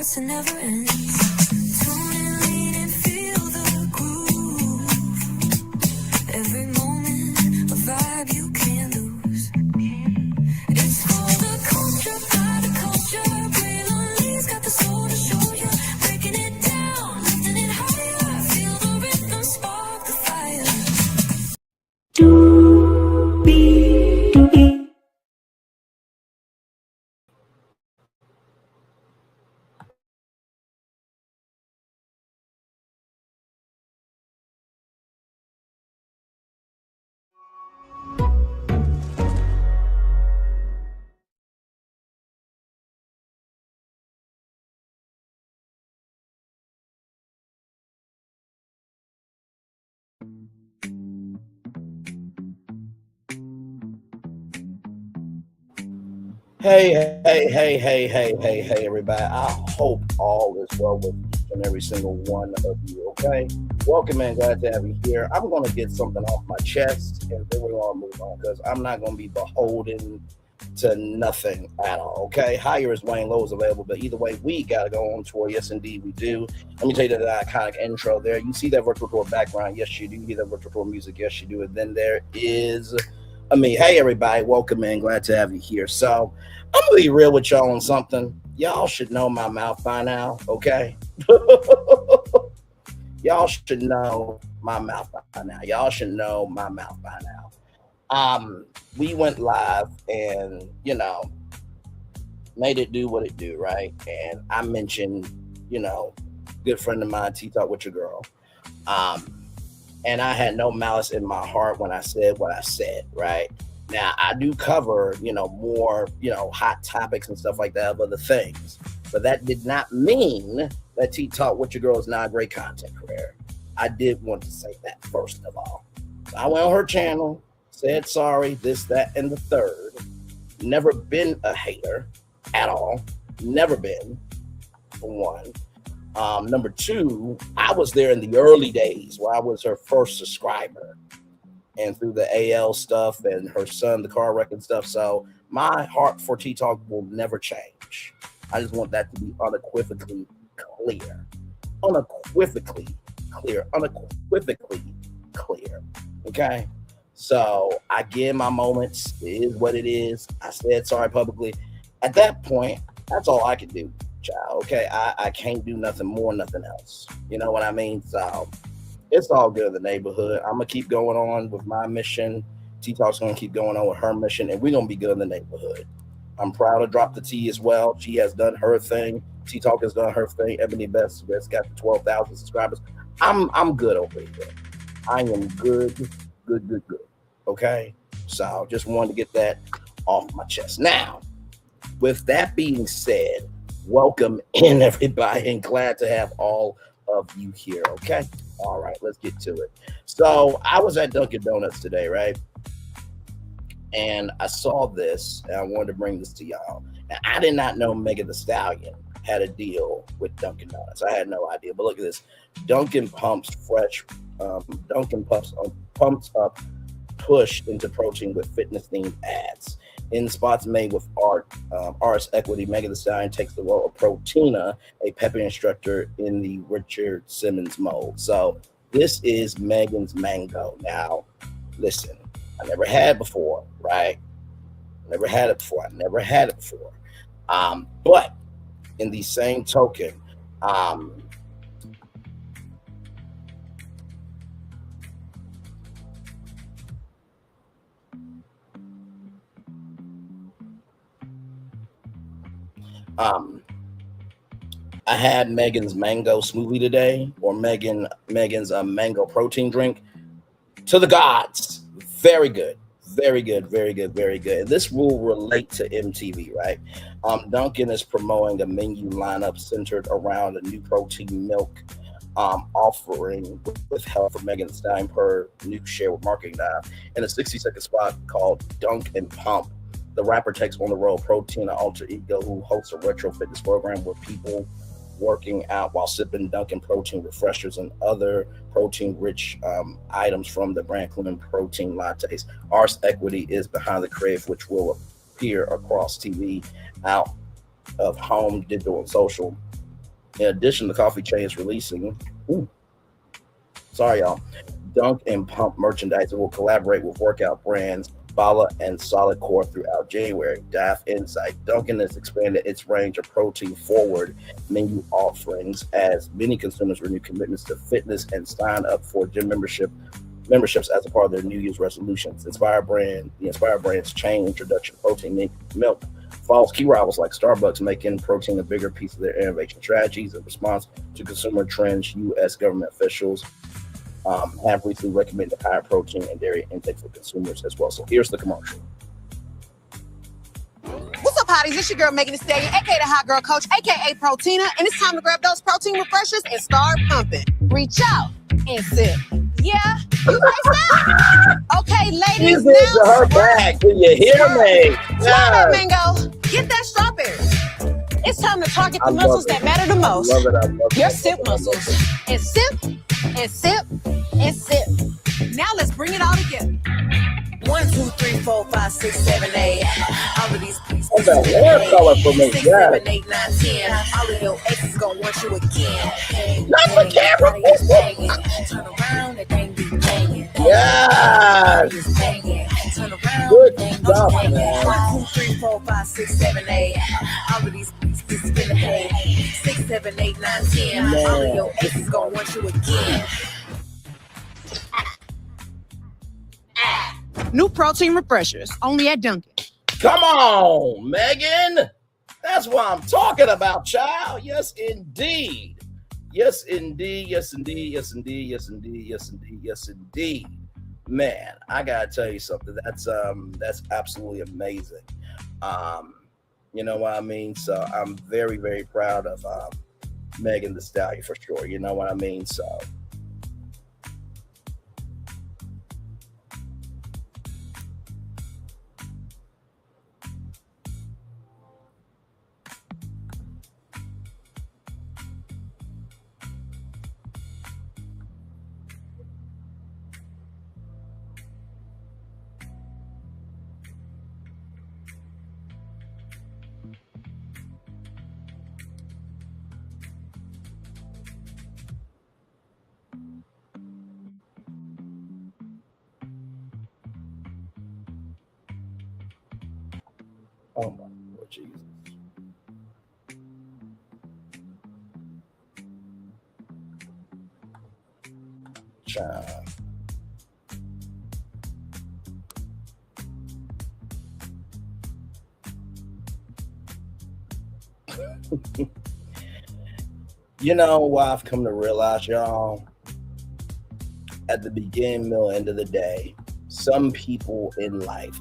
starts and never ends. Tune and lean and feel the groove. Every moment, a vibe you can't lose. It's for the culture, by the culture. Braylon Lee's got the soul to show you. Breaking it down, lifting it higher. Feel the rhythm, spark the fire. Hey, everybody. I hope all is well with each and every single one of you, okay? Welcome and glad to have you here. I'm going to get something off my chest and then we're going to move on because I'm not going to be beholden to nothing at all, okay? Higher is Wayne, low is available, but either way, we got to go on tour. Yes, indeed, we do. Let me tell you that iconic intro there. You see that virtual tour background? Yes, you do. You hear that virtual tour music? Yes, you do. And then there is me. Hey, everybody. Welcome and glad to have you here. So, I'm gonna be real with y'all on something. Y'all should know my mouth by now, okay? Y'all should know my mouth by now. Y'all should know my mouth by now. We went live and made it do what it do, right? And I mentioned, good friend of mine, T-Talk with your girl. And I had no malice in my heart when I said what I said, right? Now, I do cover, more, hot topics and stuff like that of other things. But that did not mean that T-Talk with your girl is not a great content creator. I did want to say that first of all. I went on her channel, said sorry, this, that, and the third. Never been a hater at all. Never been, for one. Number two, I was there in the early days where I was her first subscriber. And through the AL stuff and her son, the car wreck and stuff. So my heart for T-Talk will never change. I just want that to be unequivocally clear. Unequivocally clear. Okay? So I give my moments. It is what it is. I said sorry publicly. At that point, that's all I can do, child. Okay? I can't do nothing more, nothing else. You know what I mean? So it's all good in the neighborhood. I'm going to keep going on with my mission. T-Talk's going to keep going on with her mission, and we're going to be good in the neighborhood. I'm proud to drop the T as well. She has done her thing. T-Talk has done her thing. Ebony Best has got 12,000 subscribers. I'm good over here. I am good. Okay? So just wanted to get that off my chest. Now, with that being said, welcome in, everybody, and glad to have all of you here, okay? All right, let's get to it. So I was at Dunkin' Donuts today, right? And I saw this, and I wanted to bring this to y'all. And I did not know Megan Thee Stallion had a deal with Dunkin' Donuts. I had no idea. But look at this. Dunkin' pumps up push into protein with fitness-themed ads. In spots made with artist equity, Megan Thee Stallion takes the role of Proteina, a pep instructor in the Richard Simmons mold. So this is Megan's Mango. Now, listen, I never had it before, right? Never had it before. But in the same token, I had Megan's mango smoothie today, or Megan's mango protein drink. To the gods, very good. And this will relate to MTV, right? Dunkin' is promoting a menu lineup centered around a new protein milk offering with help from Megan Thee Stallion per new share with Marketing Dive in a 60-second spot called Dunk and Pump. The rapper takes on the role of Proteina alter ego who hosts a retro fitness program where people working out while sipping Dunkin' protein refreshers and other protein-rich items from the brand, including protein lattes. Ars Equity is behind the crave, which will appear across TV, out of home, digital, and social. In addition, the coffee chain is releasing. Ooh, sorry, y'all. Dunk and Pump merchandise will collaborate with workout brands Bala and Solid Core throughout January. Dive Insight. Dunkin' has expanded its range of protein forward menu offerings as many consumers renew commitments to fitness and sign up for gym memberships as a part of their New Year's resolutions. The Inspire brand's chain introduction protein milk follows key rivals like Starbucks, making protein a bigger piece of their innovation strategies in response to consumer trends. U.S. government officials have recently recommended higher protein and dairy intake for consumers as well. So here's the commercial. What's up, hotties? It's your girl Megan Thee Stallion, aka the Hot Girl Coach, aka Proteina, and it's time to grab those protein refreshers and start pumping. Reach out and sip. Yeah, you like that? Okay, ladies, She's now her back. Do you hear me? Strawberry mango, get that strawberry. It's time to target the muscles that matter the most. I love it. Your sip muscles. And sip, and sip, and sip. Now let's bring it all together. 1, 2, 3, 4, 5, 6, 7, 8. All of these pieces. That's a hair color for me. 6, Yeah. 7, 8, 9, 10. All of your exes gonna want you again. Not the camera. Turn around, that thing be banging. Yes. Turn around, Good that thing be stuff, banging. man. 1, 2, 3, 4, 5, 6, 7, 8. All of these pieces spin ahead. 6, 7, 8, 9, 10. All of your exes gonna want you again. New protein refreshers, only at Dunkin'. Come on, Megan. That's what I'm talking about, child. Yes, indeed. Yes, indeed. Yes, indeed. Yes, indeed. Yes, indeed. Yes, indeed. Yes, indeed. Man, I gotta tell you something. That's absolutely amazing. You know what I mean? So I'm very, very proud of Megan Thee Stallion for sure. You know what I mean? So oh my Lord Jesus. Child. You know what I've come to realize, y'all? At the beginning, middle, end of the day, some people in life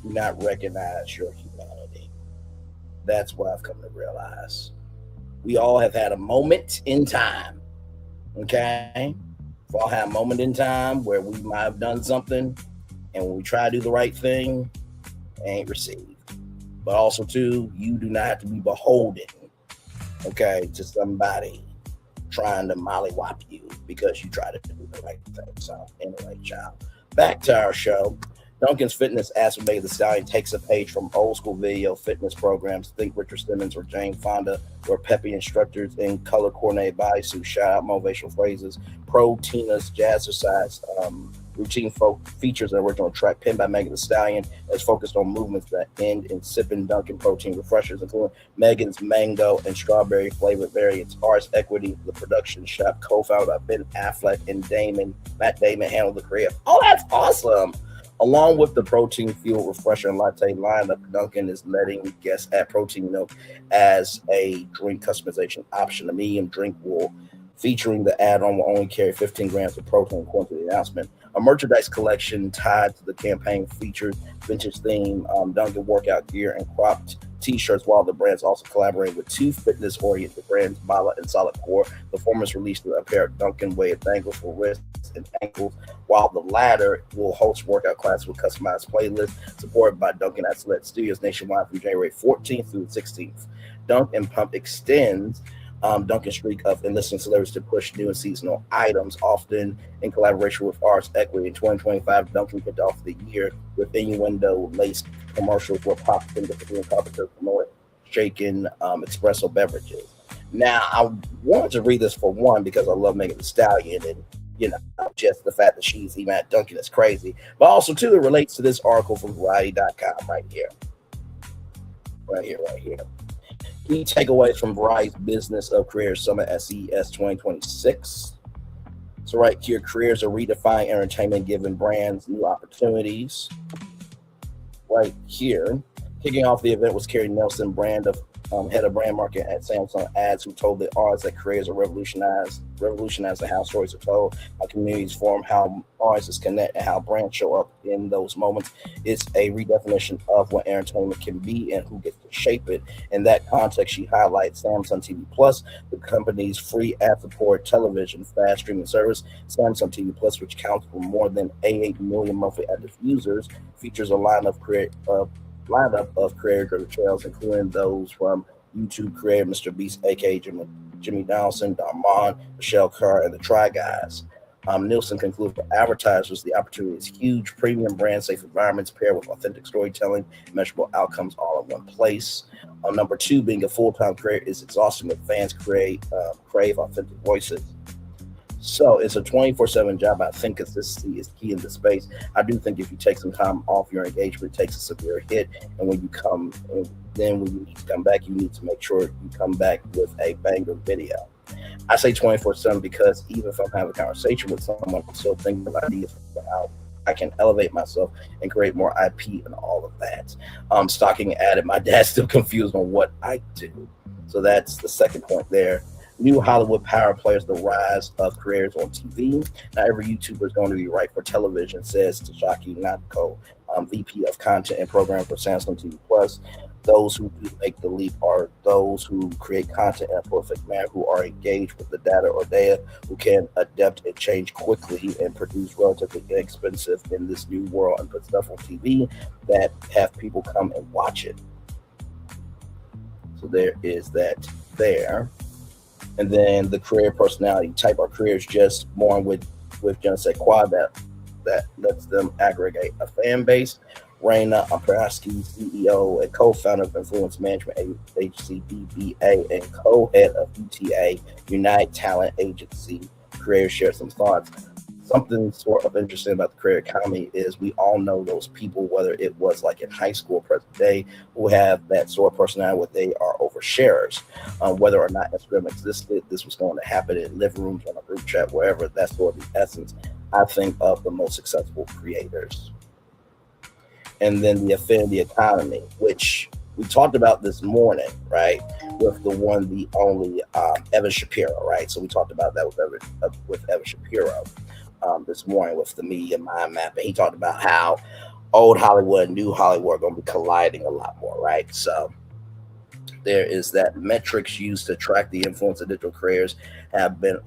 do not recognize your humanity. That's what I've come to realize. We all have had a moment in time, okay? We all had a moment in time where we might have done something, and when we try to do the right thing, it ain't received. But also, too, you do not have to be beholden, okay, to somebody trying to mollywop you because you try to do the right thing. So, anyway, child, back to our show. Dunkin's Fitness asked for Megan Thee Stallion takes a page from old school video fitness programs. Think Richard Simmons or Jane Fonda, where peppy instructors in color coordinated bodysuits shout out motivational phrases. Proteina's jazzercise routine features an original track penned by Megan Thee Stallion that's focused on movements that end in sipping Dunkin' protein refreshers, including Megan's mango and strawberry flavored variants. Ars Equity, the production shop co-founded by Ben Affleck and Matt Damon, handled the creative. Oh, that's awesome. Along with the protein fueled refresher and latte lineup, Dunkin' is letting guests add protein milk as a drink customization option. The medium drink will featuring the add-on will only carry 15 grams of protein, according to the announcement. A merchandise collection tied to the campaign features vintage theme Dunkin' workout gear and cropped t-shirts, while the brands also collaborate with two fitness-oriented brands, Bala and Solid Core. The former is released with a pair of Dunkin' weighted dangles for wrists and ankles, while the latter will host workout classes with customized playlists supported by Dunkin' at Select Studios nationwide from January 14th through the 16th. Dunk and Pump extends Dunkin's streak of enlisting celebrities to push new and seasonal items, often in collaboration with Ars Equity. In 2025, Dunkin' kicked off the year with innuendo-laced commercials where pop singer Sabrina Carpenter promoted shaken espresso beverages. Now, I wanted to read this for one because I love Megan Thee Stallion, and just the fact that she's even at Dunkin' is crazy. But also, too, it relates to this article from Variety.com right here. Right here, right here. Key takeaways from Variety's Business of Careers Summit at CES 2026. So right here, careers are redefining entertainment, giving brands new opportunities. Right here, kicking off the event was Carrie Nelson, head of brand marketing at Samsung Ads, who told the audience that careers are revolutionizing how stories are told, how communities form, how audiences connect, and how brands show up in those moments. It's a redefinition of what entertainment can be and who gets to shape it. In that context, she highlights Samsung TV Plus, the company's free ad-supported television fast streaming service. Samsung TV Plus, which counts for more than 88 million monthly active users, features a lineup of creator-driven trails, including those from YouTube creator Mr. Beast, aka Jimmy Donaldson, Darman, Michelle Carr, and the Try Guys. Nielsen concluded for advertisers, the opportunity is huge. Premium brand safe environments paired with authentic storytelling, measurable outcomes all in one place. Number two, being a full-time creator is exhausting, but fans crave authentic voices. So it's a 24/7 job. I think consistency is key in this space. I do think if you take some time off, your engagement takes a severe hit. And when you need to come back, you need to make sure you come back with a banger video. I say 24/7 because even if I'm having a conversation with someone, I'm still thinking of ideas for how I can elevate myself and create more IP and all of that. Stocking added, my dad's still confused on what I do. So that's the second point there. New Hollywood power players, the rise of creators on TV. Not every YouTuber is going to be right for television, says Tashaki Natko, VP of Content and Program for Samsung TV Plus. Those who do make the leap are those who create content in a perfect manner, who are engaged with the data or data, who can adapt and change quickly and produce relatively inexpensive in this new world and put stuff on TV that have people come and watch it. So there is that there. And then the career personality type are careers just born with je ne sais quoi that lets them aggregate a fan base. Raina Apraski, CEO and co-founder of influence management agency BBA and co-head of UTA Unite Talent Agency, career shared some thoughts. Something sort of interesting about the career economy is we all know those people, whether it was like in high school, present day, who have that sort of personality where they are oversharers. Whether or not Instagram existed, this was going to happen in living rooms, on a group chat, wherever. That's sort of the essence, I think, of the most successful creators. And then the affinity economy, which we talked about this morning, right? With the one, the only Evan Shapiro, right? So we talked about that with Evan Shapiro this morning with the media mind map. And he talked about how old Hollywood and new Hollywood are going to be colliding a lot more, right? So there is that. Metrics used to track the influence of digital creators have been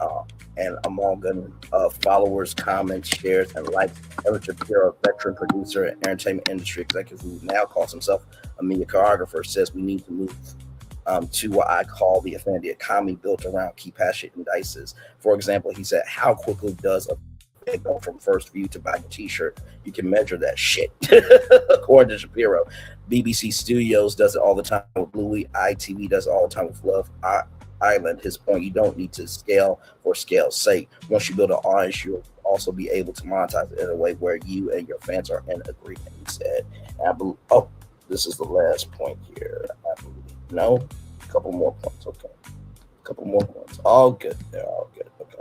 and among them followers, comments, shares, and likes. Evan Shapiro, veteran producer and entertainment industry executive who now calls himself a media choreographer, says we need to move to what I call the affinity economy built around key passionate indices. For example, he said, how quickly does a go from first view to buying a t-shirt? You can measure that shit. According to Shapiro, BBC Studios does it all the time with Bluey. ITV does it all the time with Love Island. His point, you don't need to scale for scale's sake. Once you build an audience, you'll also be able to monetize it in a way where you and your fans are in agreement, he said. And I believe, this is the last point here. I believe. No? A couple more points. Okay. A couple more points. All good. They're all good. Okay.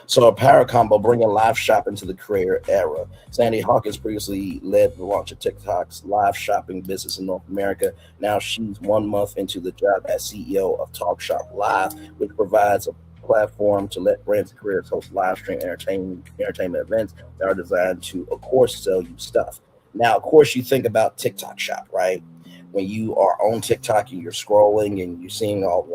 So a power combo bringing live shopping to the creator era. Sandy Hawkins previously led the launch of TikTok's live shopping business in North America. Now she's 1 month into the job as CEO of Talk Shop Live, which provides a platform to let brands and creators host live stream entertainment events that are designed to, of course, sell you stuff. Now, of course, you think about TikTok Shop, right? When you are on TikTok and you're scrolling and you're seeing all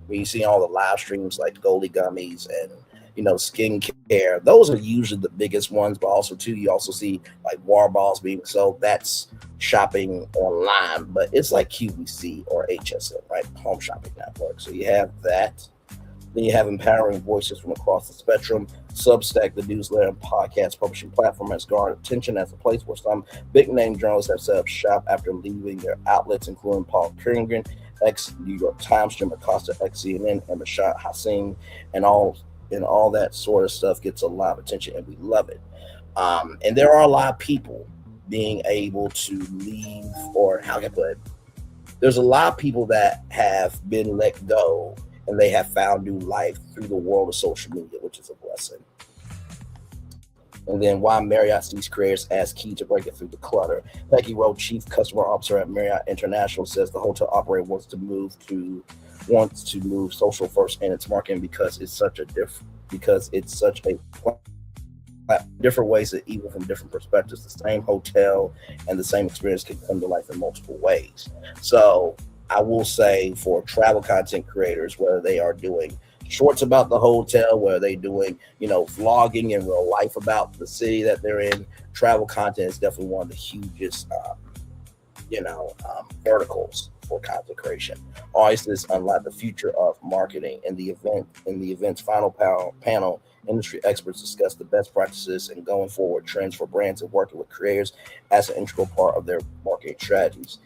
the live streams like Goldie Gummies and skincare, those are usually the biggest ones. But also too, you also see like War Balls being sold. That's shopping online, but it's like QVC or HSN, right? Home Shopping Network. So you have that. Then you have empowering voices from across the spectrum. Substack, the newsletter and podcast publishing platform, has garnered attention as a place where some big name journalists have set up shop after leaving their outlets, including Paul Kringen, ex New York Times, Jim Acosta, ex CNN, and Rashad Hassim, and all that sort of stuff gets a lot of attention, and we love it. And there are a lot of people being able to leave, or how can I put it? There's a lot of people that have been let go and they have found new life through the world of social media, which is a blessing. And then why Marriott sees creators as key to breaking through the clutter. Becky Rowe, Chief Customer Officer at Marriott International, says the hotel operator wants to move social first in its marketing because it's such a different ways that even from different perspectives, the same hotel and the same experience can come to life in multiple ways. So I will say for travel content creators, whether they are doing shorts about the hotel, whether they're doing, vlogging in real life about the city that they're in, travel content is definitely one of the hugest, verticals for content creation. Oasis unlock the future of marketing. In the event's final panel, industry experts discuss the best practices and going forward trends for brands and working with creators as an integral part of their marketing strategies.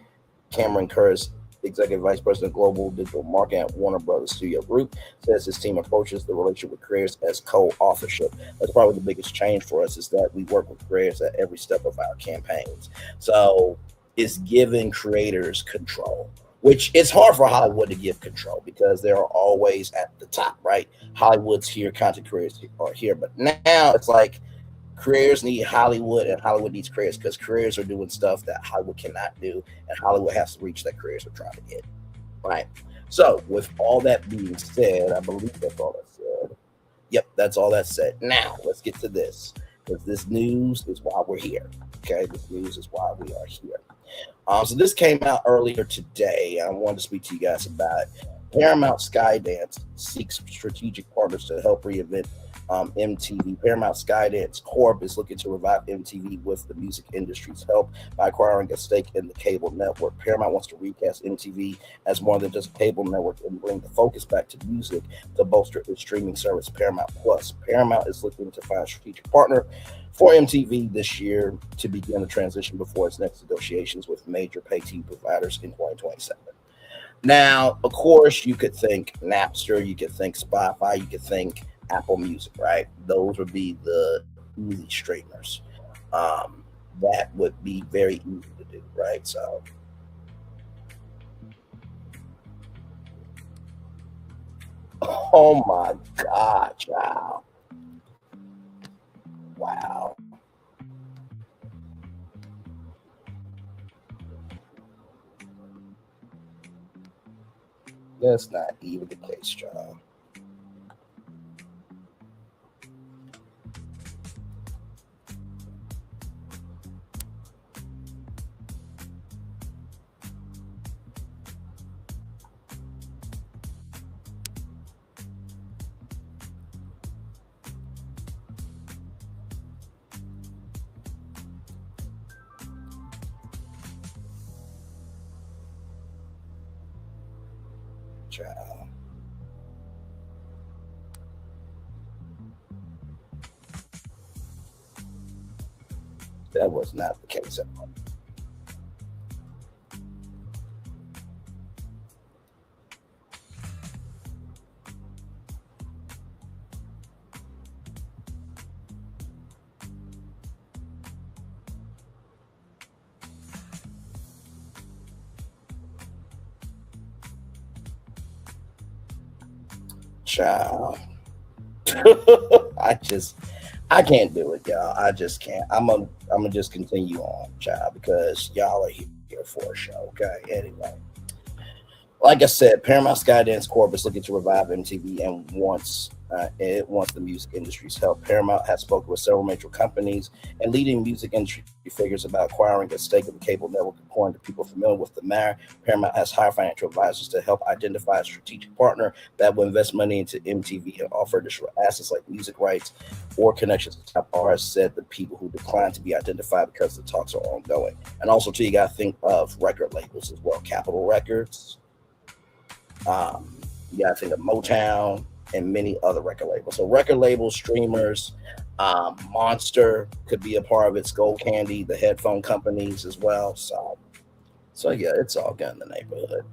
Cameron Curtis, Executive Vice President Global Digital Marketing at Warner Brothers Studio Group, says his team approaches the relationship with creators as co-authorship. That's probably the biggest change for us, is that we work with creators at every step of our campaigns. So it's giving creators control, which it's hard for Hollywood to give control because they're always at the top, right? Hollywood's here, content creators are here. But now it's like creators need Hollywood and Hollywood needs creators, because creators are doing stuff that Hollywood cannot do, and Hollywood has to reach that creators are trying to get, right? So with all that being said, I believe that's all that said. Yep, that's all that said. Now let's get to this, because this news is why we're here. Okay, this news is why we are here. So this came out earlier today. I wanted to speak to you guys about it. Paramount Skydance seeks strategic partners to help reinvent MTV. Paramount Skydance Corp is looking to revive MTV with the music industry's help by acquiring a stake in the cable network. Paramount wants to recast MTV as more than just a cable network and bring the focus back to music to bolster its streaming service, Paramount Plus. Paramount is looking to find a strategic partner for MTV this year to begin the transition before its next negotiations with major pay TV providers in 2027. Now, of course, you could think Napster, you could think Spotify, you could think Apple Music, right? Those would be the easy straighteners. That would be very easy to do, right? So, oh my God, child. Wow. That's not even the case, child. Child. That was not the case at all. Child. I can't do it, y'all. I just can't. I'm gonna just continue on, child, because y'all are here for a show. Okay. Anyway, like I said, Paramount Skydance Corp is looking to revive MTV and wants the music industry's help. Paramount has spoken with several major companies and leading music industry figures about acquiring a stake of the cable network. According to people familiar with the matter, Paramount has hired financial advisors to help identify a strategic partner that will invest money into MTV and offer additional assets like music rights or connections to top artists, said the people who declined to be identified because the talks are ongoing. And also, too, you got to think of record labels as well. Capitol Records. You got to think of Motown. and many other record labels. So record labels, streamers, Monster could be a part of it. Skull Candy, the headphone companies as well. So yeah, it's all good in the neighborhood.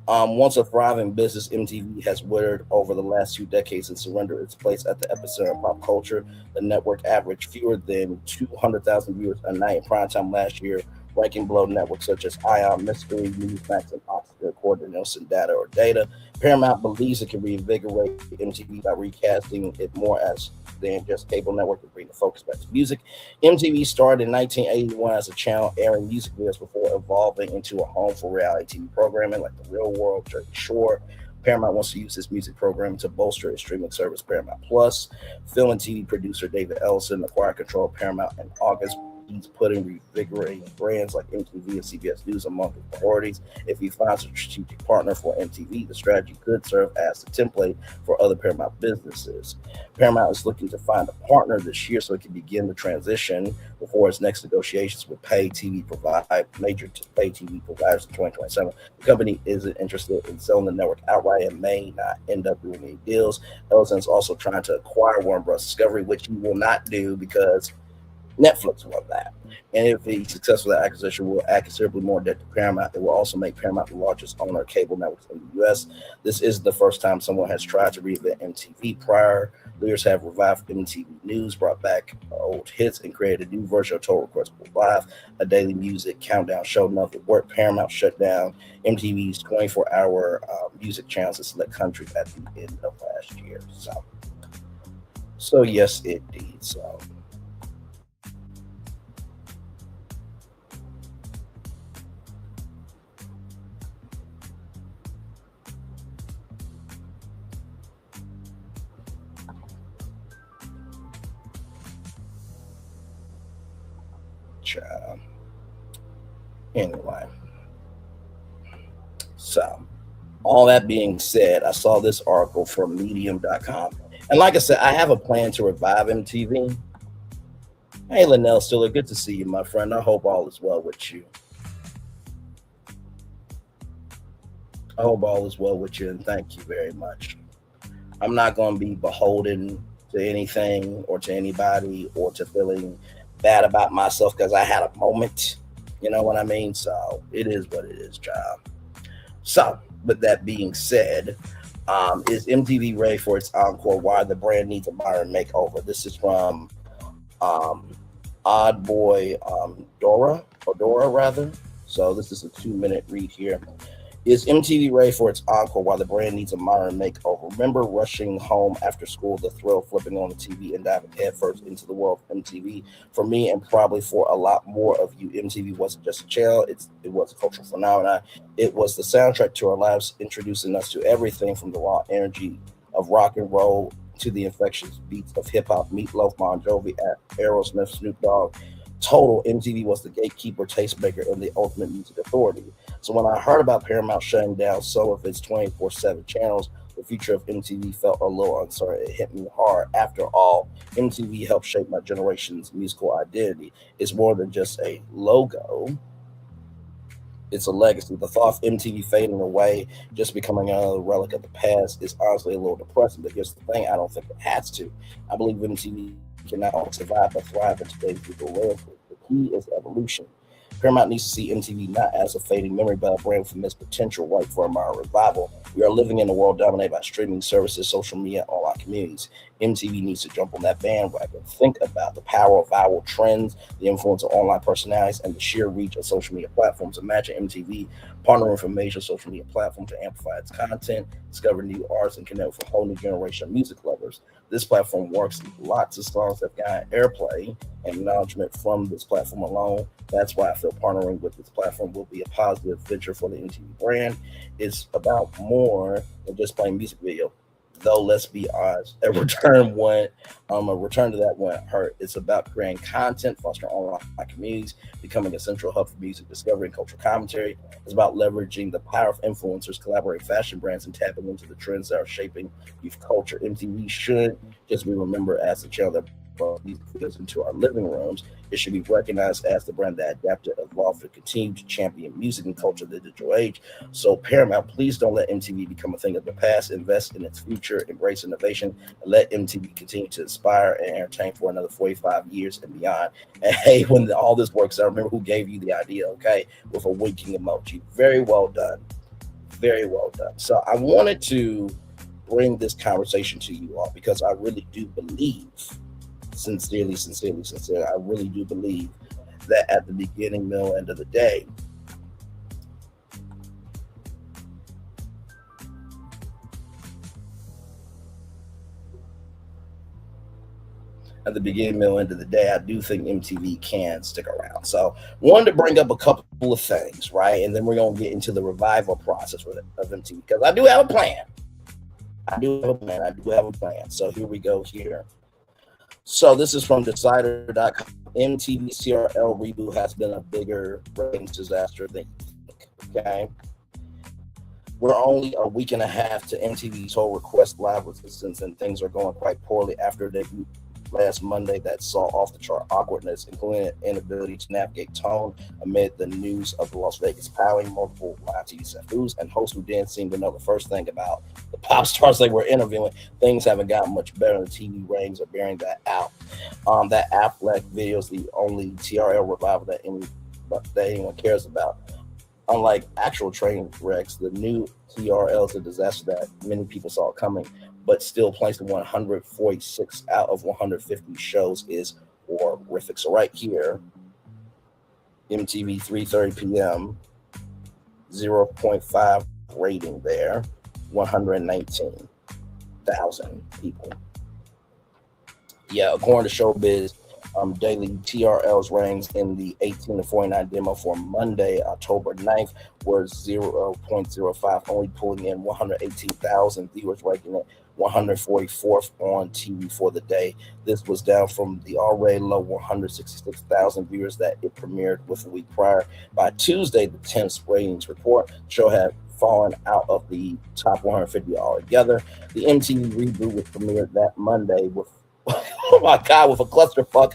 Once a thriving business, MTV has withered over the last 2 decades and surrendered its place at the epicenter of pop culture. The network averaged fewer than 200,000 viewers a night in primetime last year, ranking below networks such as Ion, Mystery, Newsmax, and Oscar, according to Nielsen data or data. Paramount believes it can reinvigorate MTV by recasting it more as than just cable network to bring the focus back to music. MTV started in 1981 as a channel airing music videos before evolving into a home for reality TV programming like The Real World, Jersey Shore. Paramount wants to use this music programming to bolster its streaming service, Paramount Plus. Film and TV producer David Ellison acquired control of Paramount in August. He's putting revigorating brands like MTV and CBS News among his priorities. If he finds a strategic partner for MTV, the strategy could serve as the template for other Paramount businesses. Paramount is looking to find a partner this year so it can begin the transition before its next negotiations with major pay TV providers in 2027. The company isn't interested in selling the network outright and may not end up doing any deals. Ellison is also trying to acquire Warner Bros. Discovery, which he will not do because Netflix won that. And if he's successful, that acquisition will add considerably more debt to Paramount. It will also make Paramount the largest owner of cable networks in the U.S. This is the first time someone has tried to reinvent MTV. Prior leaders have revived MTV News, brought back old hits, and created a new version of Total Request Live, a daily music countdown show. Nothing worked. Paramount shut down MTV's 24-hour music channels in select countries at the end of last year. So yes, it did. So. Anyway, so all that being said, I saw this article from medium.com. And like I said, I have a plan to revive MTV. Hey, Linnell Stiller, good to see you, my friend. I hope all is well with you. And thank you very much. I'm not going to be beholden to anything or to anybody or to feeling bad about myself because I had a moment. You know what I mean? So it is what it is, child. So with that being said, is MTV ready for its encore? Why the brand needs a modern makeover? This is from Odd Boy Dora rather. So this is a 2-minute read here. Is MTV ready for its encore while the brand needs a modern makeover? Remember rushing home after school, the thrill of flipping on the TV and diving headfirst into the world of MTV? For me, and probably for a lot more of you, MTV wasn't just a channel. It was a cultural phenomenon. It was the soundtrack to our lives, introducing us to everything from the raw energy of rock and roll to the infectious beats of hip-hop, Meatloaf, Bon Jovi, Aerosmith, Snoop Dogg. Total, MTV was the gatekeeper, tastemaker, and the ultimate music authority. So when I heard about Paramount shutting down some of its 24/7 channels, the future of MTV felt a little uncertain. It hit me hard. After all, MTV helped shape my generation's musical identity. It's more than just a logo. It's a legacy. The thought of MTV fading away, just becoming another relic of the past, is honestly a little depressing. But here's the thing, I don't think it has to. I believe MTV can not only survive but thrive in today's digital landscape. The key is evolution. Paramount needs to see MTV not as a fading memory, but a brand with immense potential right for a modern revival. We are living in a world dominated by streaming services, social media, and online communities. MTV needs to jump on that bandwagon. Think about the power of viral trends, the influence of online personalities, and the sheer reach of social media platforms. Imagine MTV partnering with a major social media platform to amplify its content, discover new artists, and connect with a whole new generation of music lovers. This platform works. Lots of songs have gotten airplay and acknowledgement from this platform alone. That's why I feel partnering with this platform will be a positive venture for the MTV brand. It's about more than just playing music video. Though let's be honest, a return to that won't hurt. It's about creating content, fostering online communities, becoming a central hub for music discovery and cultural commentary. It's about leveraging the power of influencers, collaborating fashion brands, and tapping into the trends that are shaping youth culture. MTV should just be remembered as a channel that brought these videos into our living rooms. It should be recognized as the brand that adapted, evolved, and continued to champion music and culture of the digital age. So, Paramount, please don't let MTV become a thing of the past. Invest in its future, embrace innovation, and let MTV continue to inspire and entertain for another 45 years and beyond. And hey, when all this works out, remember who gave you the idea, okay? With a winking emoji. Very well done. Very well done. So, I wanted to bring this conversation to you all because I really do believe, sincerely, I really do believe that at the beginning, middle, end of the day, I do think MTV can stick around. So, wanted to bring up a couple of things, right? And then we're going to get into the revival process of MTV because I do have a plan. So, here we go here. So, this is from Decider.com. MTV's TRL reboot has been a bigger ratings disaster than you think, okay? We're only a week and a half to MTV's whole Request Live resistance, and things are going quite poorly after debut last Monday that saw off the chart awkwardness, including an inability to navigate tone amid the news of the Las Vegas powering, multiple live TV snafus, and hosts who didn't seem to know the first thing about the pop stars they were interviewing. Things haven't gotten much better. The TV ratings are bearing that out. That Affleck video is the only TRL revival that anyone cares about. Unlike actual train wrecks, the new TRL is a disaster that many people saw coming, but still placed 146 out of 150 shows is horrific. So right here, MTV 3:30 p.m., 0.5 rating there, 119,000 people. Yeah, according to Showbiz, daily TRL's ratings in the 18 to 49 demo for Monday, October 9th, were 0.05, only pulling in 118,000 viewers, ranking it 144th on TV for the day. This was down from the already low 166,000 viewers that it premiered with a week prior. By Tuesday, the 10th ratings report, the show had fallen out of the top 150 altogether. The MTV reboot was premiered that Monday with oh my God, with a clusterfuck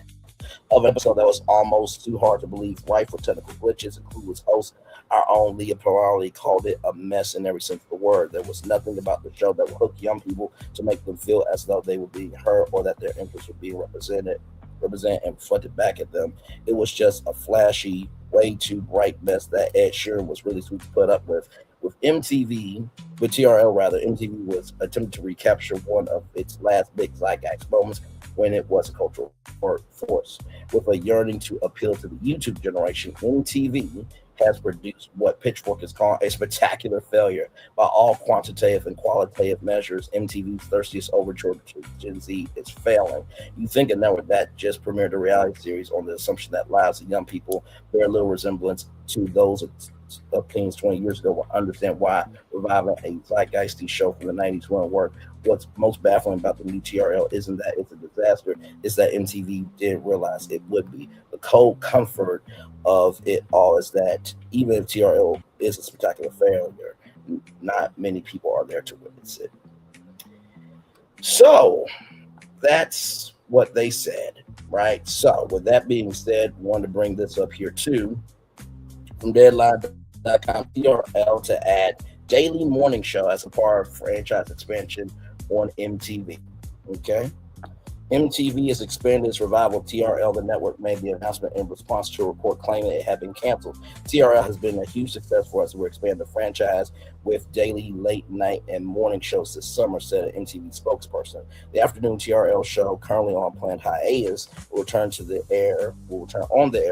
of an episode that was almost too hard to believe, rife with technical glitches, including its host, our own Leah Pirali, called it a mess in every sense of the word. There was nothing about the show that would hook young people to make them feel as though they were being heard or that their interests were being represented and reflected back at them. It was just a flashy, way too bright mess that Ed Sheeran was really sweet to put up with. With TRL, MTV was attempting to recapture one of its last big zeitgeist moments when it was a cultural force. With a yearning to appeal to the YouTube generation, MTV has produced what Pitchfork is calling a spectacular failure. By all quantitative and qualitative measures, MTV's thirstiest overture to Gen Z is failing. You think a network that just premiered a reality series on the assumption that lives of young people bear little resemblance to those of teens 20 years ago will understand why reviving a zeitgeisty show from the 90s wouldn't work. What's most baffling about the new TRL isn't that it's a disaster, it's that MTV didn't realize it would be. The cold comfort of it all is that even if TRL is a spectacular failure, not many people are there to witness it. So that's what they said, right? So with that being said, wanted to bring this up here too. From Deadline.com, TRL to add daily morning show as a part of franchise expansion on MTV. Okay. MTV has expanded its revival of TRL. The network made the announcement in response to a report claiming it had been canceled. TRL has been a huge success for us. We're expanding the franchise with daily, late night, and morning shows this summer, said an MTV spokesperson. The afternoon TRL show, currently on planned hiatus, will return on the air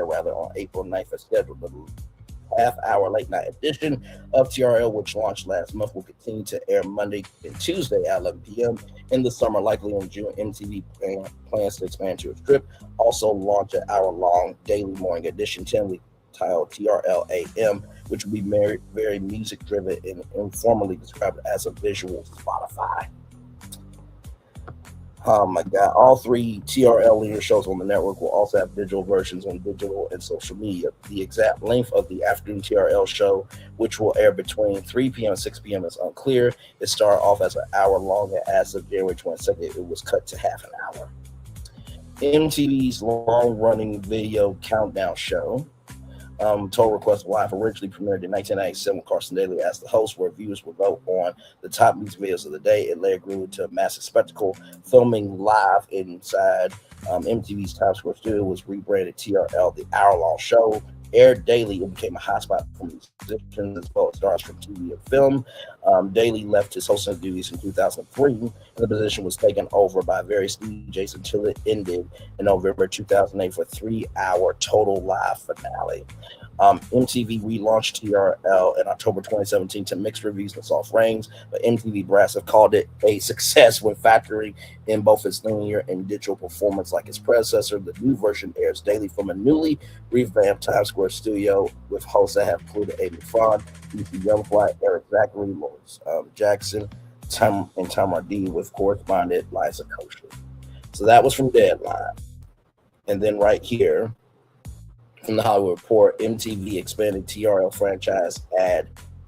on April 9th as scheduled. The half-hour late-night edition of TRL, which launched last month, will continue to air Monday and Tuesday at 11 p.m. In the summer, likely in June. MTV plans to expand to a strip, also launch an hour-long daily morning edition, titled TRL AM, which will be very music-driven and informally described as a visual Spotify. Oh my God. All three TRL linear shows on the network will also have digital versions on digital and social media. The exact length of the afternoon TRL show, which will air between 3 p.m. and 6 p.m. is unclear. It started off as an hour long, and as of January 22nd, it was cut to half an hour. MTV's long-running video countdown show, Total Request Live, originally premiered in 1997 with Carson Daly as the host, where viewers would vote on the top music videos of the day. It later grew into a massive spectacle, filming live inside MTV's Times Square studio. Was rebranded TRL, the hour-long show. Aired daily, it became a hotspot for musicians as well as stars from TV and film. Daly left his hosting duties in 2003, and the position was taken over by various DJs until it ended in November 2008 for a 3-hour total live finale. MTV relaunched TRL in October 2017 to mixed reviews and soft ratings, but MTV brass have called it a success when factoring in both its linear and digital performance like its predecessor. The new version airs daily from a newly revamped Times Square studio with hosts that have included Amy Fond, Lucy Youngfly, Eric Zachary, Lawrence Jackson, Tom D, with correspondent Liza Kosher. So that was from Deadline. And then right here, from the Hollywood Report, MTV expanded TRL franchise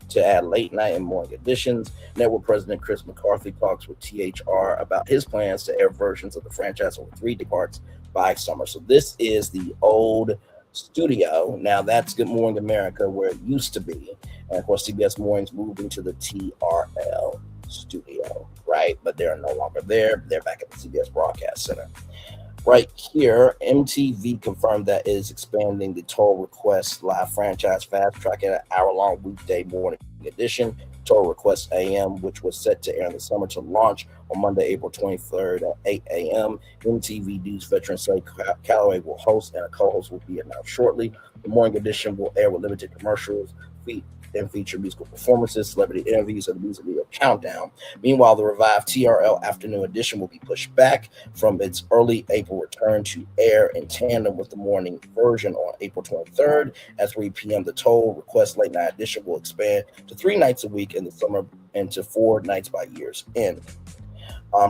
to add late night and morning editions. Network president Chris McCarthy talks with THR about his plans to air versions of the franchise over 3 parts by summer. So this is the old studio. Now that's Good Morning America, where it used to be. And of course, CBS Mornings moving to the TRL studio, right? But they're no longer there. They're back at the CBS Broadcast Center. Right here, MTV confirmed that it is expanding the Total Request Live franchise, fast-tracking an hour-long weekday morning edition, Total Request AM, which was set to air in the summer, to launch on Monday, April 23rd at 8 a.m. MTV News veteran Slade Calloway will host, and a co-host will be announced shortly. The morning edition will air with limited commercials, and feature musical performances, celebrity interviews, and the music video countdown. Meanwhile, the revived TRL Afternoon Edition will be pushed back from its early April return to air in tandem with the morning version on April 23rd at 3 p.m. The Total Request Late Night Edition will expand to 3 nights a week in the summer and to 4 nights by year's end.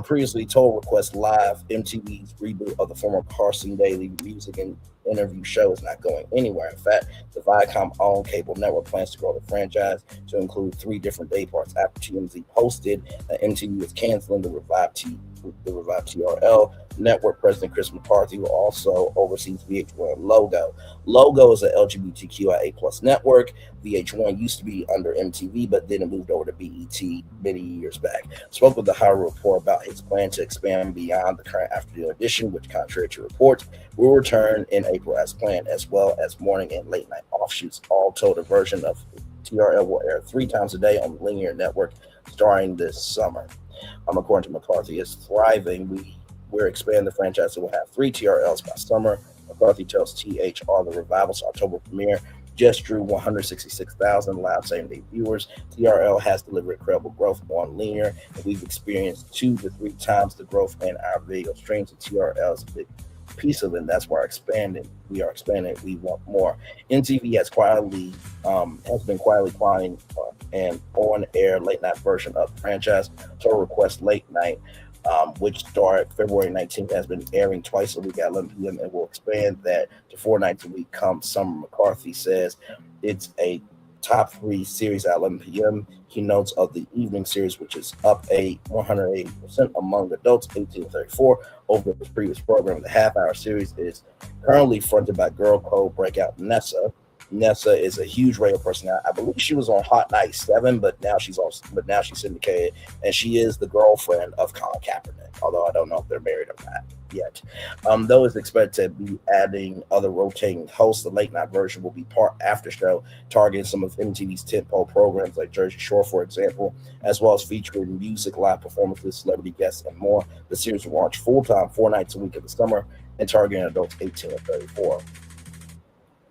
Previously, Total Request Live, MTV's reboot of the former Carson Daly music and interview show, is not going anywhere. In fact, the Viacom-owned cable network plans to grow the franchise to include 3 different day parts. After TMZ posted that MTV is canceling the revived TRL, network president Chris McCarthy, who also oversees VH1 Logo. Logo is an LGBTQIA+ network. VH1 used to be under MTV, but then it moved over to BET many years back. Spoke with the Hollywood Report about his plan to expand beyond the current afternoon edition, which, contrary to reports, will return in April as planned, as well as morning and late night offshoots. All told, a version of TRL will air 3 times a day on the linear network starting this summer. According to McCarthy, is thriving. We're expanding the franchise, so we'll have 3 TRLs by summer. McCarthy tells THR the revival's October premiere just drew 166,000 live same-day viewers. TRL has delivered incredible growth on linear, and we've experienced 2 to 3 times the growth in our video streams. And TRL is a big piece of it, and that's why we are expanding. We want more. MTV has been quietly planning an on-air late-night version of the franchise, Total Request Late Night, which started February 19th, has been airing twice a week at 11 p.m. and will expand that to 4 nights a week come summer. McCarthy says it's a top 3 series at 11 p.m. He notes of the evening series, which is up 180% among adults 18 to 34 over the previous program. The half-hour series is currently fronted by girl code breakout Nessa. Nessa is a huge radio personality. I believe she was on Hot 97, but now she's syndicated, and she is the girlfriend of Colin Kaepernick. Although I don't know if they're married or not yet. Though it's expected to be adding other rotating hosts, the late night version will be part after show, targeting some of MTV's tentpole programs like Jersey Shore, for example, as well as featuring music, live performances, celebrity guests, and more. The series will launch full-time 4 nights a week in the summer and targeting adults 18 to 34.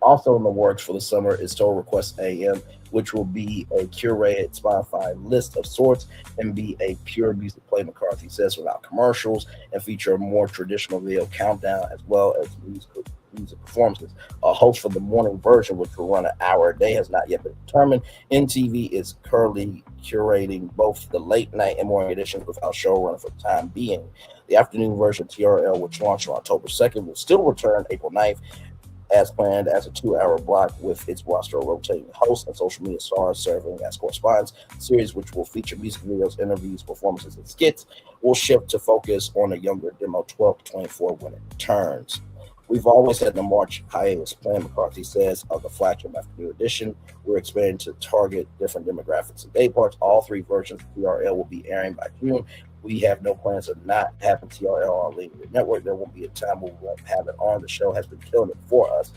Also in the works for the summer is Total Request AM, which will be a curated Spotify list of sorts and be a pure music play, McCarthy says, without commercials, and feature a more traditional video countdown as well as music performances. A host for the morning version, which will run an hour a day, has not yet been determined. MTV is currently curating both the late night and morning editions without showrunner for the time being. The afternoon version of TRL, which launched on October 2nd, will still return April 9th. as planned as a 2-hour block with its roster of rotating hosts and social media stars serving as correspondents. The series, which will feature music videos, interviews, performances, and skits, will shift to focus on a younger demo 12 to 24 when it returns. We've always had the March hiatus plan, McCarthy says, of the flagship afternoon edition. We're expanding to target different demographics and day parts. All 3 versions of TRL will be airing by June. We have no plans of not having TRL on linear network. There won't be a time when we won't have it on. The show has been killing it for us.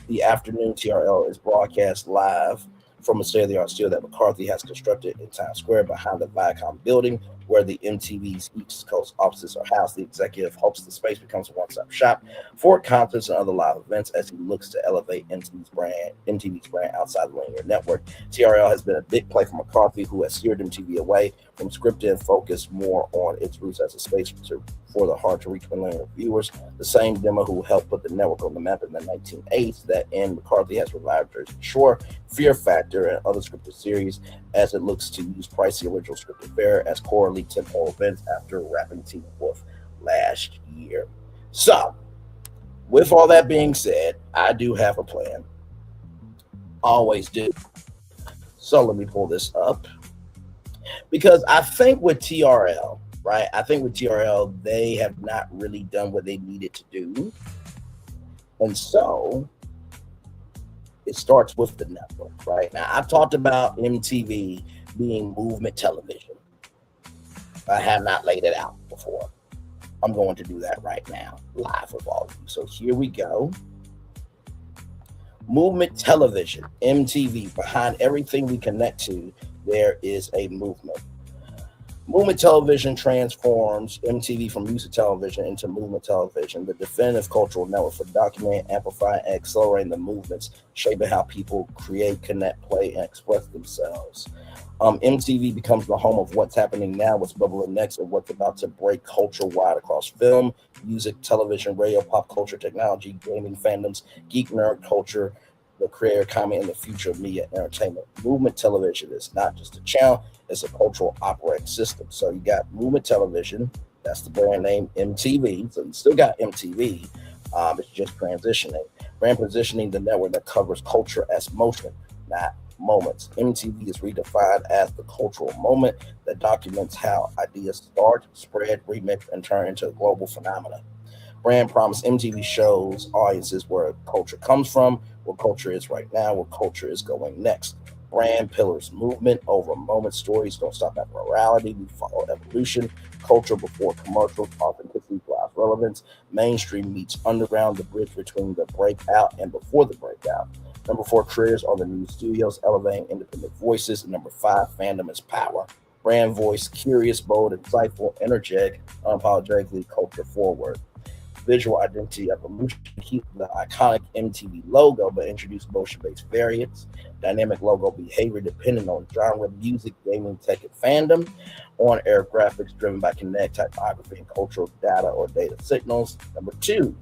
The afternoon TRL is broadcast live from a state-of-the-art studio that McCarthy has constructed in Times Square behind the Viacom building, where the MTV's East Coast offices are housed. The executive hopes the space becomes a one-stop shop for concerts and other live events as he looks to elevate MTV's brand outside the linear network. TRL has been a big play for McCarthy, who has steered MTV away from scripted and focused more on its roots as a space for the hard-to-reach millennial viewers. The same demo who helped put the network on the map in the 1980s, that in McCarthy has revived Jersey Shore, Fear Factor, and other scripted series as it looks to use pricey original scripted fare as core elite tentpole events after wrapping Teen Wolf last year. So, with all that being said, I do have a plan. Always do. So let me pull this up. Because I think with TRL, right? I think with TRL, they have not really done what they needed to do. And so it starts with the network, right? Now, I've talked about MTV being movement television. I have not laid it out before. I'm going to do that right now, live with all of you. So here we go. Movement television, MTV. Behind everything we connect to, there is a movement. Movement television transforms MTV from music television into movement television, the definitive cultural network for documenting, amplifying, and accelerating the movements, shaping how people create, connect, play, and express themselves. MTV becomes the home of what's happening now, what's bubbling next, and what's about to break culture-wide across film, music, television, radio, pop culture, technology, gaming, fandoms, geek nerd culture, the creator economy, and the future of media entertainment. Movement television is not just a channel, it's a cultural operating system. So you got movement television, that's the brand name MTV. So you still got MTV, it's just transitioning. Brand positioning the network that covers culture as motion, not moments. MTV is redefined as the cultural moment that documents how ideas start, spread, remix, and turn into a global phenomenon. Brand promise: MTV shows audiences where culture comes from, where culture is right now, where culture is going next. Brand pillars: movement over moment. Stories don't stop at morality, we follow evolution. Culture before commercials, authenticity drives relevance. Mainstream meets underground, the bridge between the breakout and before the breakout. Number 4, careers are the new studios, elevating independent voices. And number 5, fandom is power. Brand voice: curious, bold, insightful, energetic, unapologetically culture forward. Visual identity evolution: keep the iconic MTV logo, but introduce motion-based variants. Dynamic logo behavior depending on genre, music, gaming, tech, and fandom. On-air graphics driven by Kinect, typography, and cultural data or data signals. Number 2,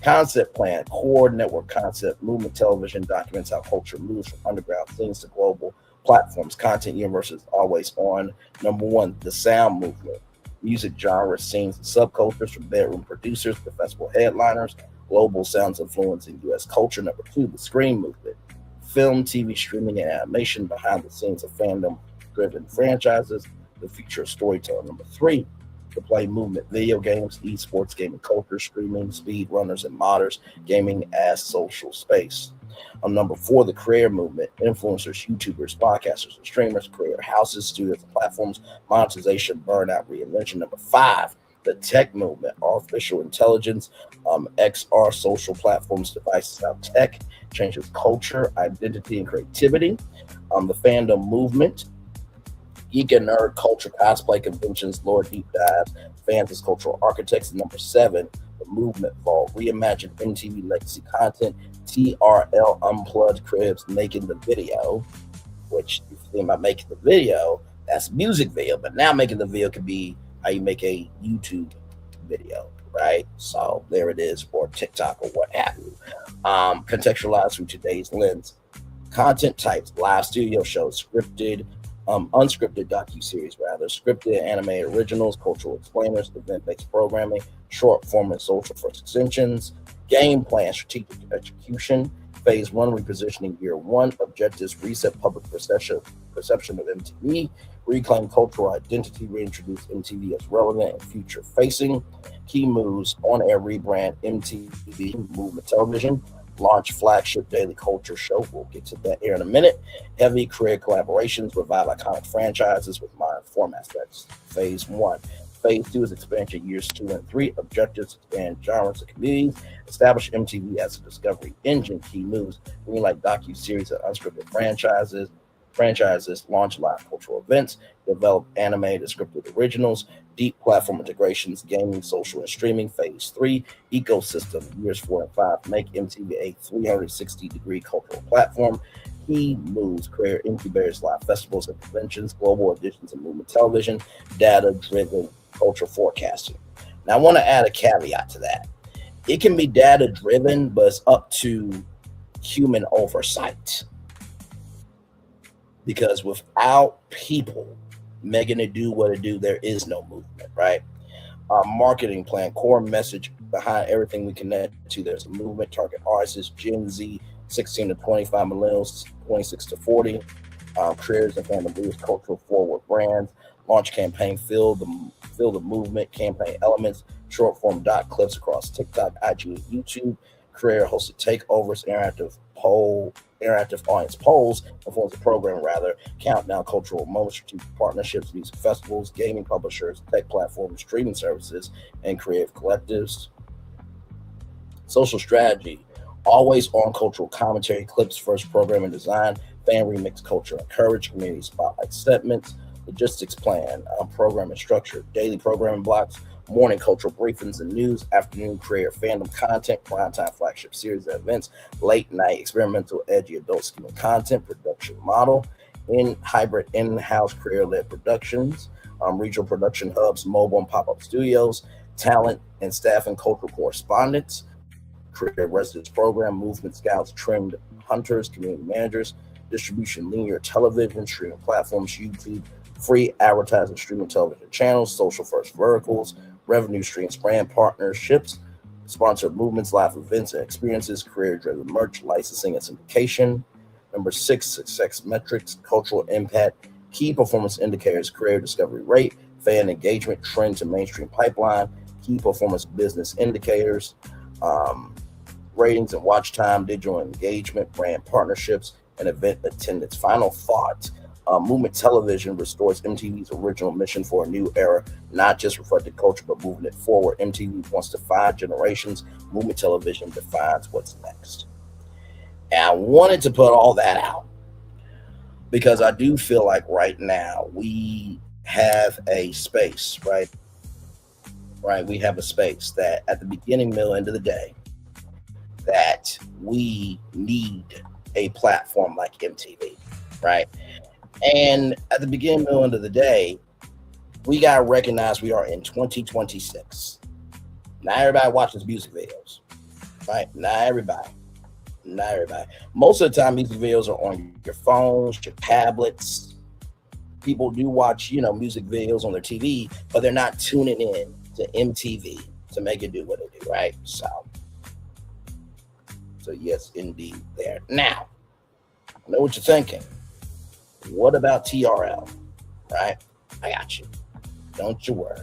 concept plan: core network concept. Movement television documents how culture moves from underground scenes to global platforms. Content universes always on. Number 1, the sound movement: music genre, scenes, and subcultures, from bedroom producers to festival headliners. Global sounds influencing U.S. culture. Number 2, the screen movement: film, TV, streaming, and animation behind the scenes of fandom-driven franchises. The future of storytelling. Number 3, the play movement: video games, esports, gaming culture, streaming, speed runners, and modders. Gaming as social space. Number 4, the creator movement: influencers, YouTubers, podcasters, and streamers, creator houses, studios, and platforms. Monetization, burnout, reinvention. Number 5, the tech movement: artificial intelligence, XR, social platforms, devices. How tech changes culture, identity, and creativity. The fandom movement: geek and nerd culture, cosplay, conventions, lore deep dives, fans as cultural architects. And number 7, the movement vault: reimagine MTV legacy content. TRL Unplugged cribs making the video, which if you think about making the video, that's music video, but now making the video could be how you make a YouTube video, right? So there it is, or TikTok or what have you. Contextualized through today's lens. Content types: live studio shows, scripted, unscripted docu-series, rather, scripted animated originals, cultural explainers, event-based programming, short form and social first extensions, game plan, strategic execution, phase one, repositioning year one, objectives, reset public perception of MTV, reclaim cultural identity, reintroduce MTV as relevant and future facing, key moves, on air rebrand MTV Movement Television, launch flagship daily culture show. We'll get to that here in a minute. Heavy career collaborations, revive iconic franchises with modern formats. That's phase one. Phase two is expansion years 2 and 3. Objectives, expand genres and communities. Establish MTV as a discovery engine. Key moves, greenlight docu-series and unscripted franchises, launch live cultural events, develop animated scripted originals, deep platform integrations, gaming, social, and streaming. Phase 3, ecosystem, years 4 and 5, make MTV a 360-degree cultural platform. Key moves, career incubators, live festivals and conventions, global editions of movement television, data-driven culture forecasting. Now, I want to add a caveat to that. It can be data-driven, but it's up to human oversight. Because without people making it do what it do, there is no movement, right? Our marketing plan, core message behind everything we connect to, there's a movement, target audiences, Gen Z, 16 to 25, millennials, 26 to 40, creators and fandom leaders, cultural forward brands, launch campaign, feel the movement, campaign elements, short form dot clips across TikTok, IG, and YouTube, creator hosted takeovers, interactive audience polls, influencer program rather, countdown cultural moments, strategic partnerships, music festivals, gaming publishers, tech platforms, streaming services, and creative collectives. Social strategy, always on cultural commentary, clips, first program and design, fan remix culture, encourage community spotlight segments, logistics plan, programming structure, daily programming blocks, morning cultural briefings and news, afternoon creator fandom content, primetime flagship series and events, late night experimental edgy adult scheme content, production model, hybrid in-house creator-led productions, regional production hubs, mobile and pop-up studios, talent and staff and cultural correspondence, career residence program, movement scouts, trend hunters, community managers, distribution, linear television, streaming platforms, YouTube, free advertising, streaming television channels, social first verticals, revenue streams, brand partnerships, sponsored movements, live events and experiences, career-driven merch, licensing and syndication. Number 6, success metrics, cultural impact, key performance indicators, career discovery rate, fan engagement, trend to mainstream pipeline, key performance business indicators, ratings and watch time, digital engagement, brand partnerships, and event attendance. Final thought. Movement television restores MTV's original mission for a new era, not just reflecting culture, but moving it forward. MTV wants to define generations. Movement television defines what's next. And I wanted to put all that out because I do feel like right now we have a space, right? We have a space that at the beginning, middle, end of the day, that we need a platform like MTV, right? And at the beginning, middle, end of the day, we got to recognize we are in 2026. Not everybody watches music videos, right? Not everybody. Most of the time, music videos are on your phones, your tablets. People do watch, music videos on their TV, but they're not tuning in to MTV to make it do what it do, right? So yes, indeed, there. Now, I know what you're thinking. What about TRL, right? I got you. Don't you worry.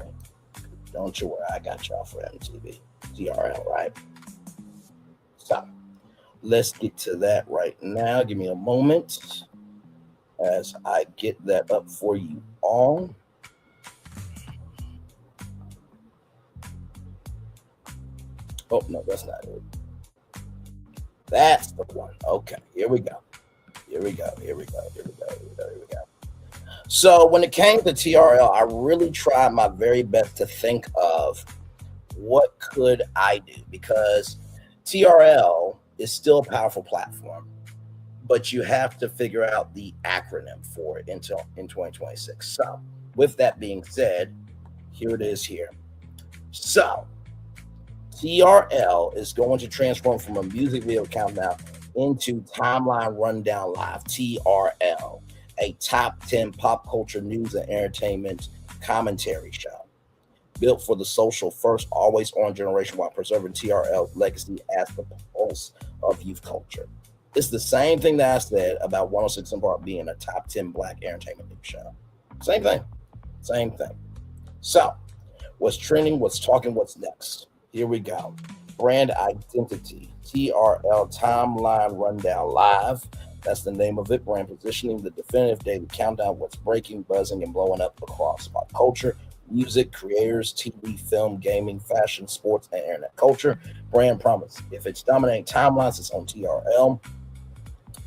I got y'all for MTV. TRL, right? So, let's get to that right now. Give me a moment as I get that up for you all. Oh, no, that's not it. That's the one. Okay, here we go. So when it came to TRL, I really tried my very best to think of what could I do, because TRL is still a powerful platform, but you have to figure out the acronym for it in 2026. So with that being said, here it is here. So TRL is going to transform from a music video countdown into Timeline Rundown Live, TRL. a top 10 pop culture news and entertainment commentary show. Built for the social first, always on generation while preserving TRL's legacy as the pulse of youth culture. It's the same thing that I said about 106 and Park being a top 10 black entertainment news show. Same thing. Same thing. So, what's trending, what's talking, what's next? Here we go. Brand identity, TRL Timeline Rundown Live. That's the name of it. Brand positioning, the definitive daily countdown, what's breaking, buzzing, and blowing up across pop culture, music, creators, TV, film, gaming, fashion, sports, and internet culture. Brand promise. If it's dominating timelines, it's on TRL.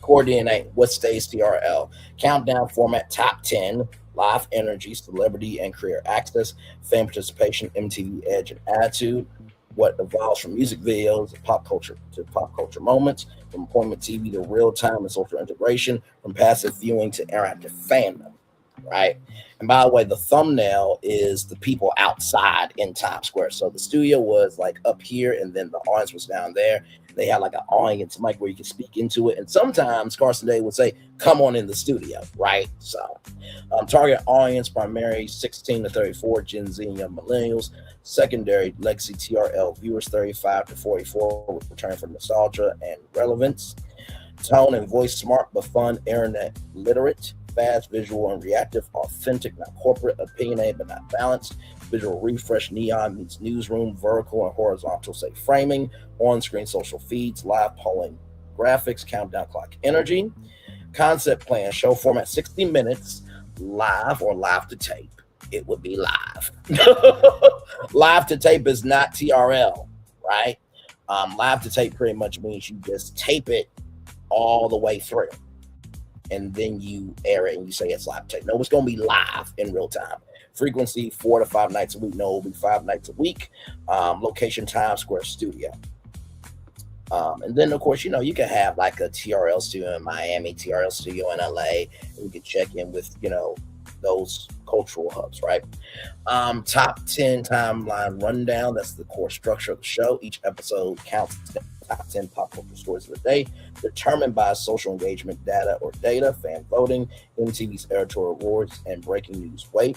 Core DNA, what stays TRL? Countdown format, top 10, live energy, celebrity, and career access, fan participation, MTV edge, and attitude. What evolves from music videos to pop culture moments, from appointment TV to real time and social integration, from passive viewing to interactive fandom, right? And by the way, the thumbnail is the people outside in Times Square. So the studio was like up here, and then the audience was down there. They had like an audience mic where you could speak into it. And sometimes Carson Day would say, come on in the studio, right? So target audience, primary 16 to 34, Gen Z and young millennials. Secondary, legacy TRL viewers 35 to 44 with return for nostalgia and relevance. Tone and voice smart but fun, internet literate. Fast, visual, and reactive, authentic, not corporate, opinionated, but not balanced. Visual refresh, neon meets newsroom, vertical and horizontal, say framing, on-screen social feeds, live polling, graphics, countdown clock energy. Concept plan, show format 60 minutes, live or live to tape. It would be live. Live to tape is not TRL, right? Live to tape pretty much means you just tape it all the way through, and then you air it and you say it's live tape. No, it's going to be live in real time. Frequency 4 to 5 nights a week. No, it'll be 5 nights a week. Location, Times Square studio. And then, of course, you can have like a TRL studio in Miami, TRL studio in LA. And you can check in with, those cultural hubs, right? Top 10 timeline rundown. That's the core structure of the show. Each episode counts the top 10 pop culture stories of the day, determined by social engagement data, fan voting, MTV's editorial awards, and breaking news weight.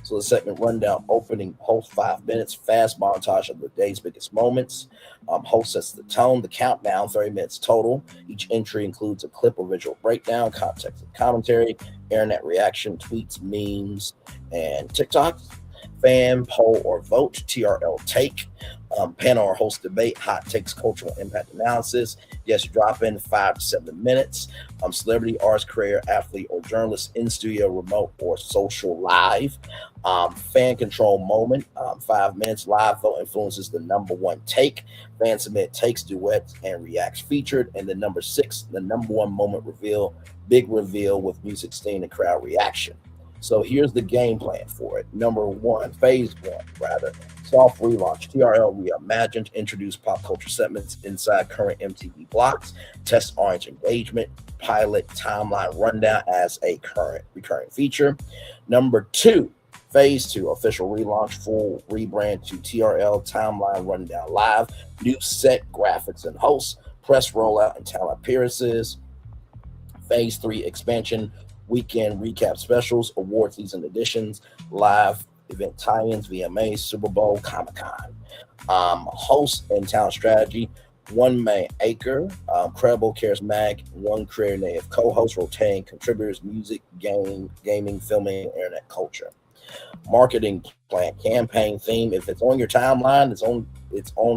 So the segment rundown, opening host 5 minutes, fast montage of the day's biggest moments. Host sets the tone, the countdown, 30 minutes total. Each entry includes a clip or visual breakdown, context and commentary, internet reaction, tweets, memes, and TikToks. Fan, poll, or vote, TRL take. Panel or host debate, hot takes, cultural impact analysis. Yes, drop in 5 to 7 minutes. Celebrity, artist, creator, athlete, or journalist in studio, remote, or social live. Fan control moment, 5 minutes. Live vote influences the number 1 take. Fan submit takes, duets, and reacts featured. And then number 6, the number 1 moment reveal, big reveal with music, stain, and crowd reaction. So here's the game plan for it. Phase one, soft relaunch. TRL reimagined, introduce pop culture segments inside current MTV blocks, test orange engagement, pilot timeline rundown as a recurring feature. Number 2, phase 2, official relaunch, full rebrand to TRL Timeline Rundown Live, new set, graphics, and hosts, press rollout and talent appearances. Phase 3, expansion, weekend recap specials, award season editions, live event tie-ins, VMAs, Super Bowl, Comic-Con. Host and talent strategy, 1 main anchor, credible, charismatic, 1 creator native co-host, rotating contributors, music, gaming, filming, and internet culture. Marketing plan, campaign theme, if it's on your timeline, it's on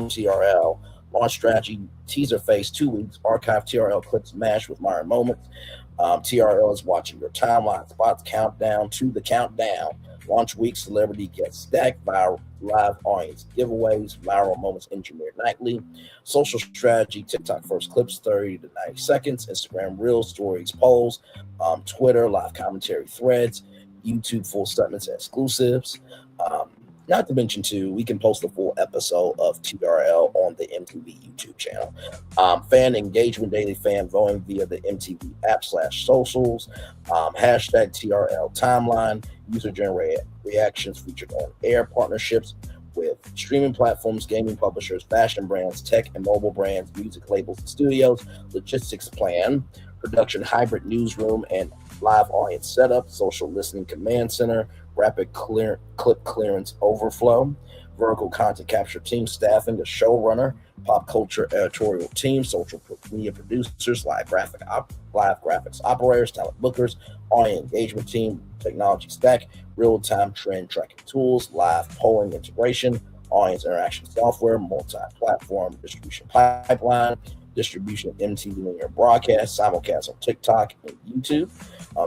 TRL. Launch strategy, teaser phase 2 weeks, archive TRL clips mashed with modern moments. TRL is watching your timeline, spots, countdown to the countdown. Launch week, celebrity gets stacked, viral live audience giveaways, viral moments engineered nightly. Social strategy, TikTok first clips, 30 to 90 seconds. Instagram Reels, stories, polls. Twitter, live commentary threads. YouTube full segments and exclusives. Not to mention, too, we can post a full episode of TRL on the MTV YouTube channel. Fan engagement, daily fan voting via the MTV app/socials. Hashtag TRL timeline. User-generated reactions featured on air partnerships with streaming platforms, gaming publishers, fashion brands, tech and mobile brands, music labels and studios. Logistics plan. Production hybrid newsroom and live audience setup, social listening command center, rapid clip clearance overflow, vertical content capture team staffing, the showrunner, pop culture editorial team, social media producers, live graphics operators, talent bookers, audience engagement team, technology stack, real-time trend tracking tools, live polling integration, audience interaction software, multi-platform distribution pipeline, distribution of MTV linear broadcast, simulcast on TikTok and YouTube.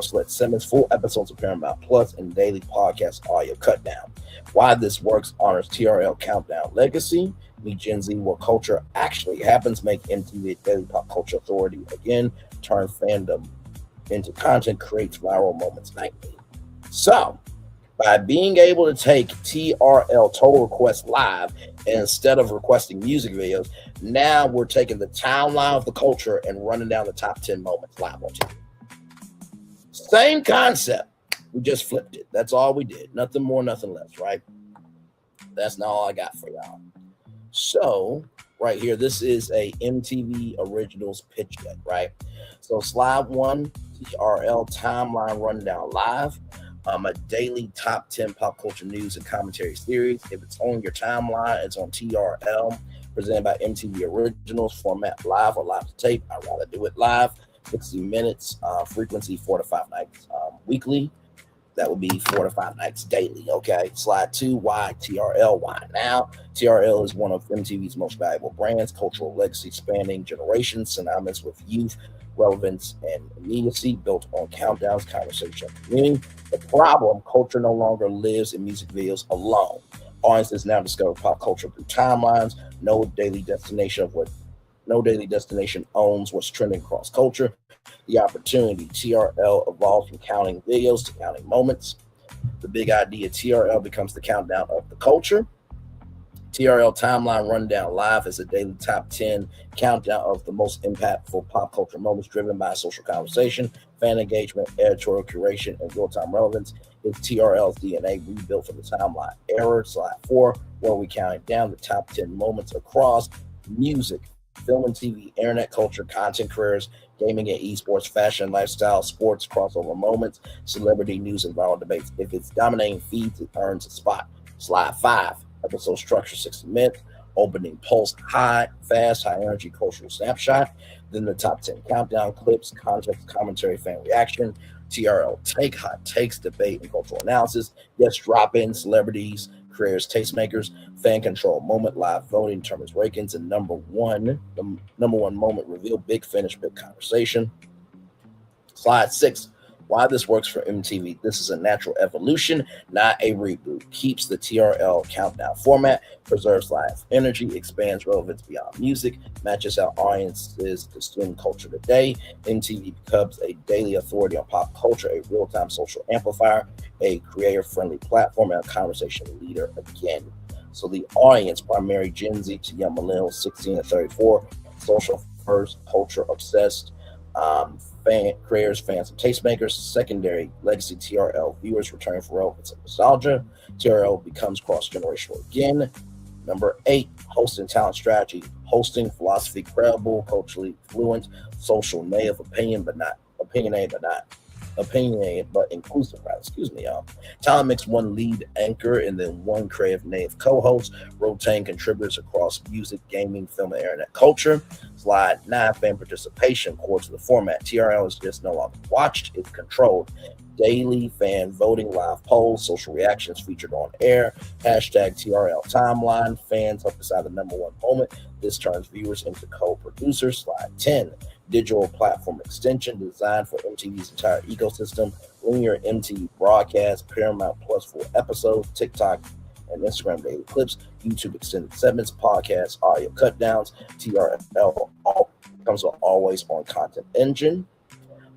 Select Simmons full episodes of Paramount Plus and daily podcast audio cut down. Why this works honors TRL Countdown legacy. Meet Gen Z where culture actually happens. Make MTV a daily pop culture authority again. Turn fandom into content. Creates viral moments nightly. So, by being able to take TRL Total Request Live instead of requesting music videos, now we're taking the timeline of the culture and running down the top 10 moments live on TV. Same concept. We just flipped it. That's all we did. Nothing more, nothing less, right? That's not all I got for y'all. So, right here, this is a MTV Originals pitch deck, right? So, slide 1, TRL Timeline Rundown Live. A daily top 10 pop culture news and commentary series. If it's on your timeline, it's on TRL, presented by MTV Originals, format live or live to tape. I'd rather do it live. 60 minutes, frequency 4 to 5 nights weekly. That would be 4 to 5 nights daily. Okay. Slide 2, why TRL? Why now? TRL is one of MTV's most valuable brands, cultural legacy spanning generations, synonymous with youth, relevance, and immediacy, built on countdowns, conversation, and community. The problem, culture no longer lives in music videos alone. Audiences now discover pop culture through timelines. No daily destination owns what's trending across culture. The opportunity, TRL evolves from counting videos to counting moments. The big idea, TRL becomes the countdown of the culture. TRL Timeline Rundown Live is a daily top 10 countdown of the most impactful pop culture moments driven by social conversation, fan engagement, editorial curation, and real-time relevance. It's TRL's DNA rebuilt from the timeline era. Slide 4, where we counting down the top 10 moments across music, film and TV, internet culture, content careers, gaming and esports, fashion, lifestyle, sports, crossover moments, celebrity news, and viral debates. If it's dominating feeds, it earns a spot. Slide 5, episode structure 60 minutes, opening pulse, high energy cultural snapshot, then the top 10 countdown clips, context, commentary, fan reaction, TRL take, hot takes, debate, and cultural analysis, guest drop-in, celebrities, creators, tastemakers, fan control moment, live voting determines rankings, and the number one moment reveal, big finish, big conversation. Slide 6, why this works for MTV. This is a natural evolution, not a reboot. Keeps the TRL countdown format, preserves live energy, expands relevance beyond music, matches how audiences consume culture today. MTV becomes a daily authority on pop culture, a real-time social amplifier, a creator-friendly platform, and a conversation leader again. So the audience, primary Gen Z to young millennials, 16 to 34, social first, culture obsessed, creators, fans, and tastemakers. Secondary, legacy TRL viewers returning for relevance and nostalgia. TRL becomes cross-generational again. Number 8, hosting talent strategy. Hosting philosophy, credible, culturally fluent, social native, opinionated but inclusive, right? Excuse me, y'all. Talent makes one lead anchor and then one creative native co-host, rotating contributors across music, gaming, film, and internet culture. Slide 9, fan participation, core to the format. TRL is just no longer watched, it's controlled. Daily fan voting, live polls, social reactions featured on air. Hashtag TRL timeline. Fans help decide the number one moment. This turns viewers into co-producers. Slide 10. Digital platform extension designed for MTV's entire ecosystem. Linear MTV broadcast, Paramount Plus full episodes, TikTok and Instagram daily clips, YouTube extended segments, podcasts, audio cut downs. TRL comes with always on content engine.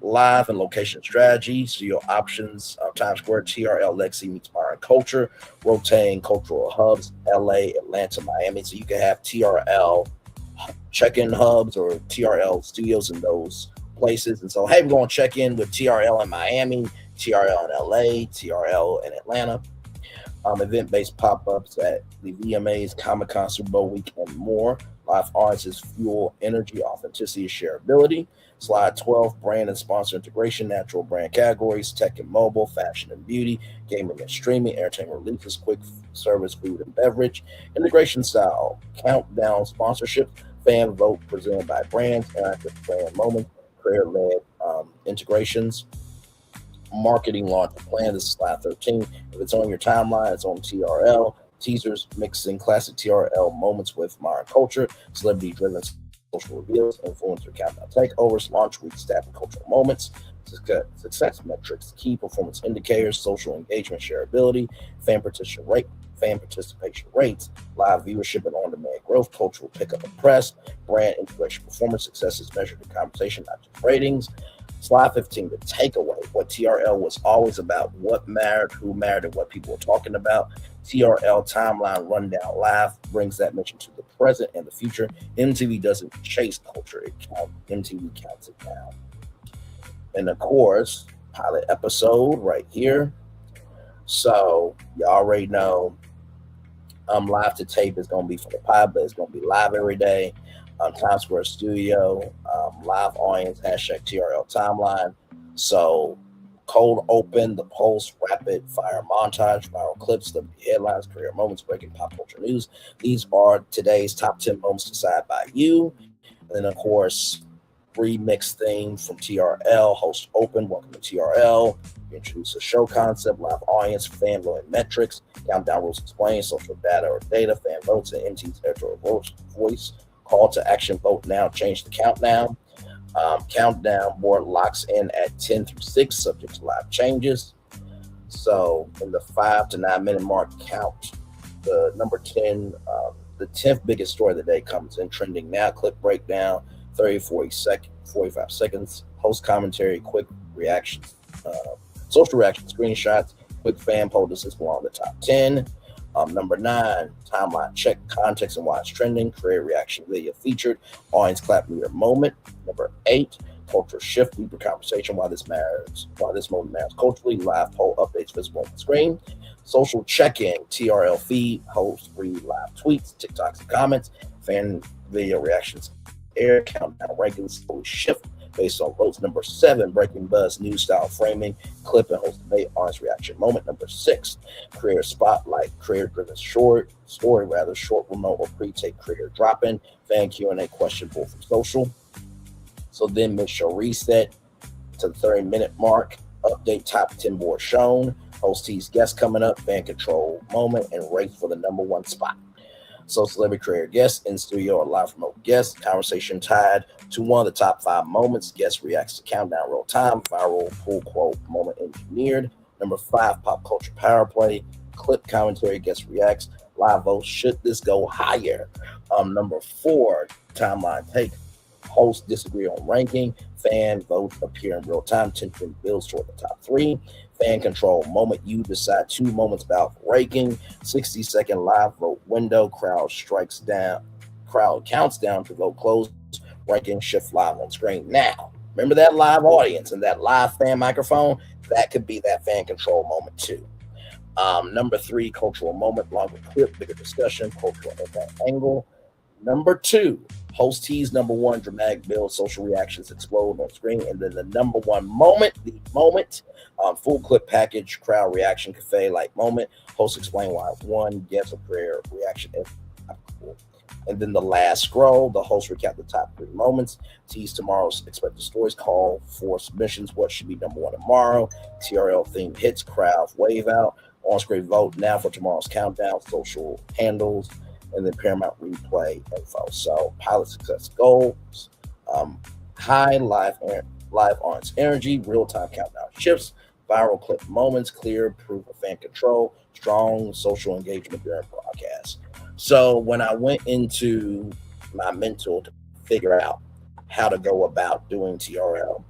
Live and location strategy, so your options, Times Square, TRL legacy meets modern culture, rotating cultural hubs, LA, Atlanta, Miami. So you can have TRL check-in hubs or TRL studios in those places. And so, hey, we're going to check in with TRL in Miami, TRL in LA, TRL in Atlanta. Event-based pop-ups at the VMAs, Comic-Con, Super Bowl week, and more. Live audiences fuel energy, authenticity, shareability. Slide 12, brand and sponsor integration, natural brand categories, tech and mobile, fashion and beauty, gaming and streaming, entertainment releases, quick service, food and beverage. Integration style, countdown sponsorship, fan vote presented by brands, interactive brand moments, career-led integrations, marketing launch plan. This is slide 13. If it's on your timeline, it's on TRL. Teasers mixing classic TRL moments with modern culture, celebrity-driven social reveals, influencer countdown takeovers, launch week staffing cultural moments, success metrics, key performance indicators, social engagement, shareability, fan participation rates, live viewership and on-demand growth, cultural pickup and press, brand integration performance. Success is measured in conversation, not just ratings. Slide 15, the takeaway, what TRL was always about, what mattered, who mattered, and what people were talking about. TRL timeline rundown live brings that mission to the present and the future. MTV doesn't chase culture, MTV counts it down. And of course, pilot episode right here. So you already know live to tape is going to be for the pod, but it's going to be live every day. Times Square Studio, live audience, hashtag TRL timeline. So cold open, the pulse, rapid fire montage, viral clips, the headlines, career moments, breaking pop culture news. These are today's top 10 moments decided by you. And then, of course, remix theme from TRL, host open, welcome to TRL. Introduce a show concept, live audience, fan voting metrics, countdown rules explained, social data or data, fan votes, and MT's editorial voice. Call to action, vote now, change the countdown. Countdown board locks in at 10 through 6, subject to live changes. So in the 5 to 9 minute mark count, the number 10, the 10th biggest story of the day comes in trending now. Clip breakdown, 45 seconds, host commentary, quick reactions, social reaction screenshots, quick fan poll. This is along the top 10. Number 9, timeline check, context and why it's trending, create reaction video featured, audience clap your moment. Number 8, culture shift, deeper conversation, why this moment matters culturally, live poll updates visible on the screen, social check-in, TRL feed, host read live tweets, TikToks and comments, fan video reactions, air countdown rankings, shift based on votes. Number 7, breaking buzz, new style framing, clip and host debate, audience reaction moment. Number 6, creator spotlight, creator driven short remote or pre-tape creator drop-in, fan Q&A question pull from social. So then make sure reset to the 30-minute mark, update top 10 board shown, host tease guest coming up, fan control moment, and race for the number 1 spot. So celebrity creator guest in studio or live remote guest, conversation tied to one of the top 5 moments, guest reacts to countdown real time, viral pull quote moment engineered. Number 5, pop culture power play, clip commentary, guest reacts, live votes, should this go higher? Number 4, timeline take, hosts disagree on ranking, fan votes appear in real time, tension builds toward the top 3. Fan control moment, you decide 2 moments about ranking, 60-second live vote window, crowd counts down to vote close, ranking shift live on screen. Now, remember that live audience and that live fan microphone? That could be that fan control moment too. Number 3, cultural moment, longer clip, bigger discussion, cultural angle. Number 2, host tease. Number 1, dramatic build, social reactions explode on screen. And then the number 1 moment, full clip package, crowd reaction, cafe-like moment. Host explain why it's won, guest or prayer reaction. And then the last scroll, the host recap the top 3 moments. Tease tomorrow's expected stories, call for submissions. What should be number 1 tomorrow? TRL theme hits, crowd wave out. On-screen vote now for tomorrow's countdown, social handles, and then Paramount replay info. So pilot success goals, high live audience energy, real-time countdown shifts, viral clip moments, clear proof of fan control, strong social engagement during broadcast. So when I went into my mental to figure out how to go about doing TRL,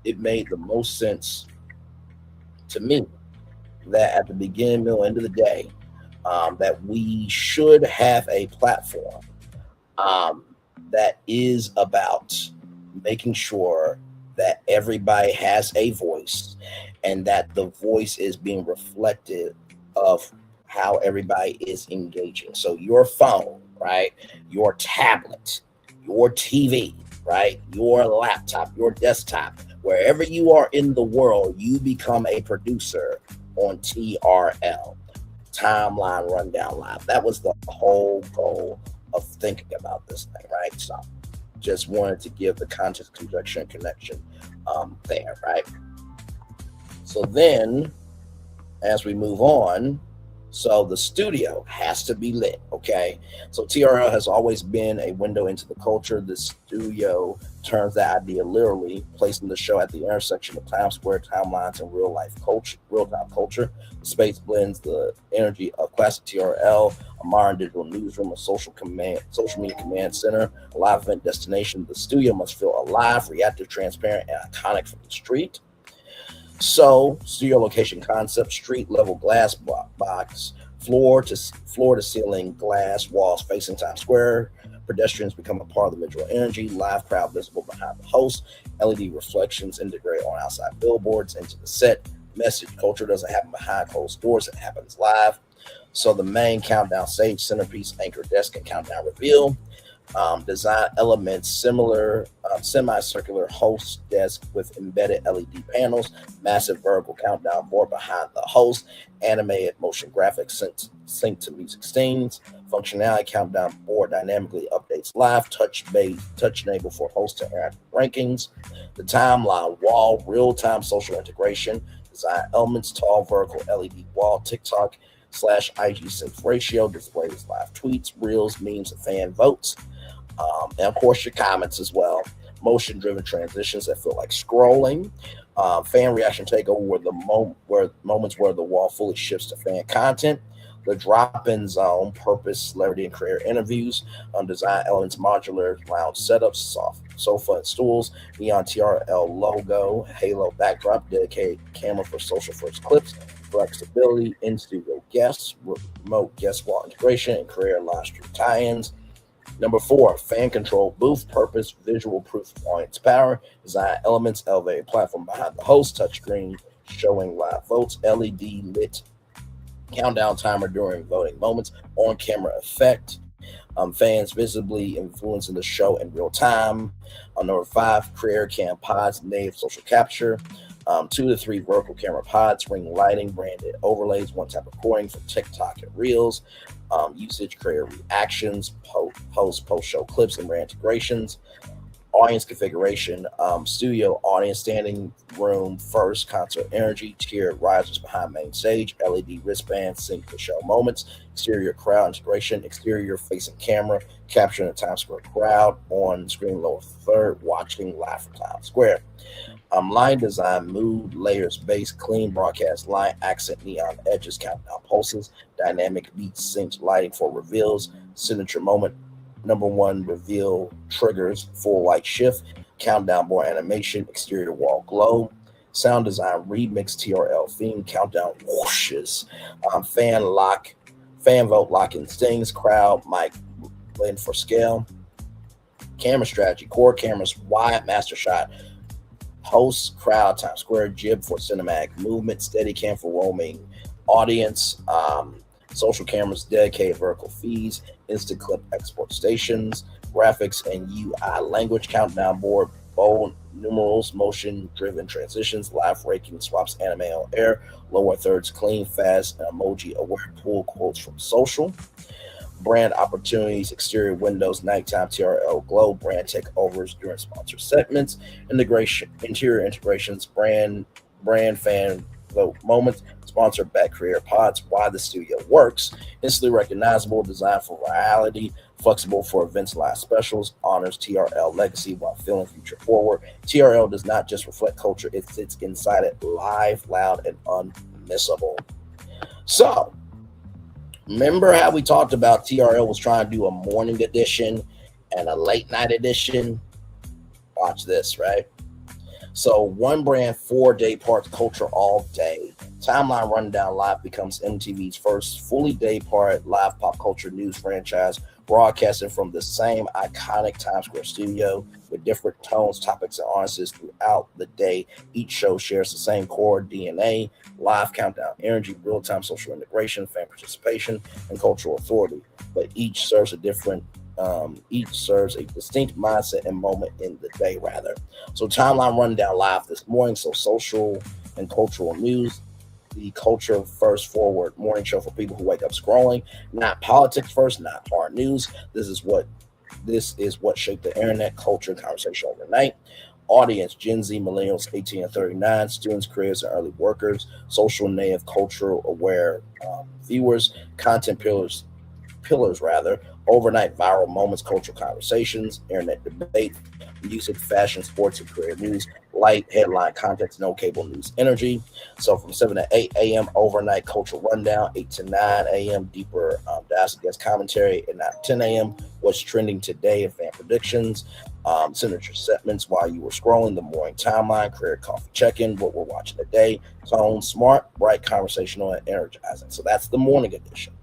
it made the most sense to me that at the beginning, middle, end of the day, that we should have a platform that is about making sure that everybody has a voice and that the voice is being reflective of how everybody is engaging. So your phone, right? Your tablet, your TV, right? Your laptop, your desktop, wherever you are in the world, you become a producer on TRL, Timeline Rundown Live. That was the whole goal of thinking about this thing, right? So just wanted to give the context, conjecture, and connection there, right? So then, as we move on, so the studio has to be lit, okay? So TRL has always been a window into the culture. The studio turns that idea literally, placing the show at the intersection of Times Square timelines and real-time culture. The space blends the energy of classic TRL, a modern digital newsroom, a social media command center, a live event destination. The studio must feel alive, reactive, transparent, and iconic from the street. So, studio location concept: street level glass box, floor to ceiling glass walls facing Times Square. Pedestrians become a part of the visual energy. Live crowd visible behind the host. LED reflections integrate on outside billboards into the set. Message: culture doesn't happen behind closed doors; it happens live. So the main countdown stage, centerpiece, anchor desk, and countdown reveal. Design elements: semicircular host desk with embedded LED panels, massive vertical countdown board behind the host, animated motion graphics synced to music scenes. Functionality: countdown board dynamically updates live, touch enable for host to interactive rankings. The timeline wall: real-time social integration. Design elements: tall vertical LED wall, TikTok/IG sync ratio, displays live tweets, reels, memes, and fan votes. And of course, your comments as well. Motion-driven transitions that feel like scrolling. Fan reaction takeover where moments where the wall fully shifts to fan content. The drop-in zone: purpose, celebrity, and creator interviews. Design elements: modular lounge setups, soft sofa and stools. Neon TRL logo, halo backdrop, dedicated camera for social first clips. Flexibility: in-studio guests, remote guest wall integration, and career live stream tie-ins. Number 4, fan control booth, purpose, visual proof of audience power. Design elements: elevated platform behind the host, touchscreen showing live votes, LED lit countdown timer during voting moments, on camera effect. Fans visibly influencing the show in real time. Number 5, creator cam pods, native social capture. 2 to 3 vertical camera pods, ring lighting, branded overlays, one-tap recording for TikTok and Reels. Usage: creator reactions, post-show clips, and brand integrations. Audience configuration: studio audience, standing room first, concert energy, tiered risers behind main stage, LED wristbands sync to show moments. Exterior crowd integration: exterior facing camera, capturing the Times Square crowd, on screen lower third, watching live from Times Square. Line design: mood, layers, base, clean broadcast line, accent, neon edges, countdown pulses, dynamic beats, synced lighting for reveals. Signature moment: number 1 reveal triggers, full light shift, countdown board animation, exterior wall glow. Sound design: remix TRL theme, countdown whooshes, fan vote lock-in stings, crowd mic blend for scale. Camera strategy: core cameras, wide master shot, host, crowd, Times Square, jib for cinematic movement, steady cam for roaming audience, social cameras, dedicated vertical feeds, instant clip export stations, graphics and UI language, countdown board, bold numerals, motion driven transitions, live raking, swaps, anime on air, lower thirds, clean, fast, and emoji aware, pull quotes from social. Brand opportunities: exterior windows, nighttime TRL glow, brand takeovers during sponsored segments, interior integrations, brand fan vote moments, sponsored back creator pods, why the studio works, instantly recognizable, designed for virality, flexible for events, live specials, honors TRL legacy while feeling future forward. TRL does not just reflect culture, it sits inside it, live, loud, and unmissable. So, remember how we talked about TRL was trying to do a morning edition and a late night edition? Watch this, right? So 1 brand, 4 day part, culture all day. Timeline Rundown Live becomes MTV's first fully day part live pop culture news franchise, broadcasting from the same iconic Times Square studio with different tones, topics, and audiences throughout the day. Each show shares the same core DNA: live countdown, energy, real-time social integration, fan participation, and cultural authority. But each serves a distinct mindset and moment in the day, rather. So, timeline rundown live this morning. So, social and cultural news, the culture first forward morning show for people who wake up scrolling, not politics first, not hard news. This is what shaped the internet culture and conversation overnight. Audience: Gen Z, millennials, 18 and 39, students, creators, and early workers, social native, cultural aware viewers, content pillars rather, overnight viral moments, cultural conversations, internet debate, music, fashion, sports, and career news, light, headline, context, no cable news, energy. So from 7 to 8 a.m., overnight cultural rundown, 8 to 9 a.m., deeper dives against commentary, and 9 to 10 a.m., what's trending today and fan predictions, signature segments while you were scrolling, the morning timeline, career coffee check-in, what we're watching today, tone, smart, bright, conversational, and energizing. So that's the morning edition.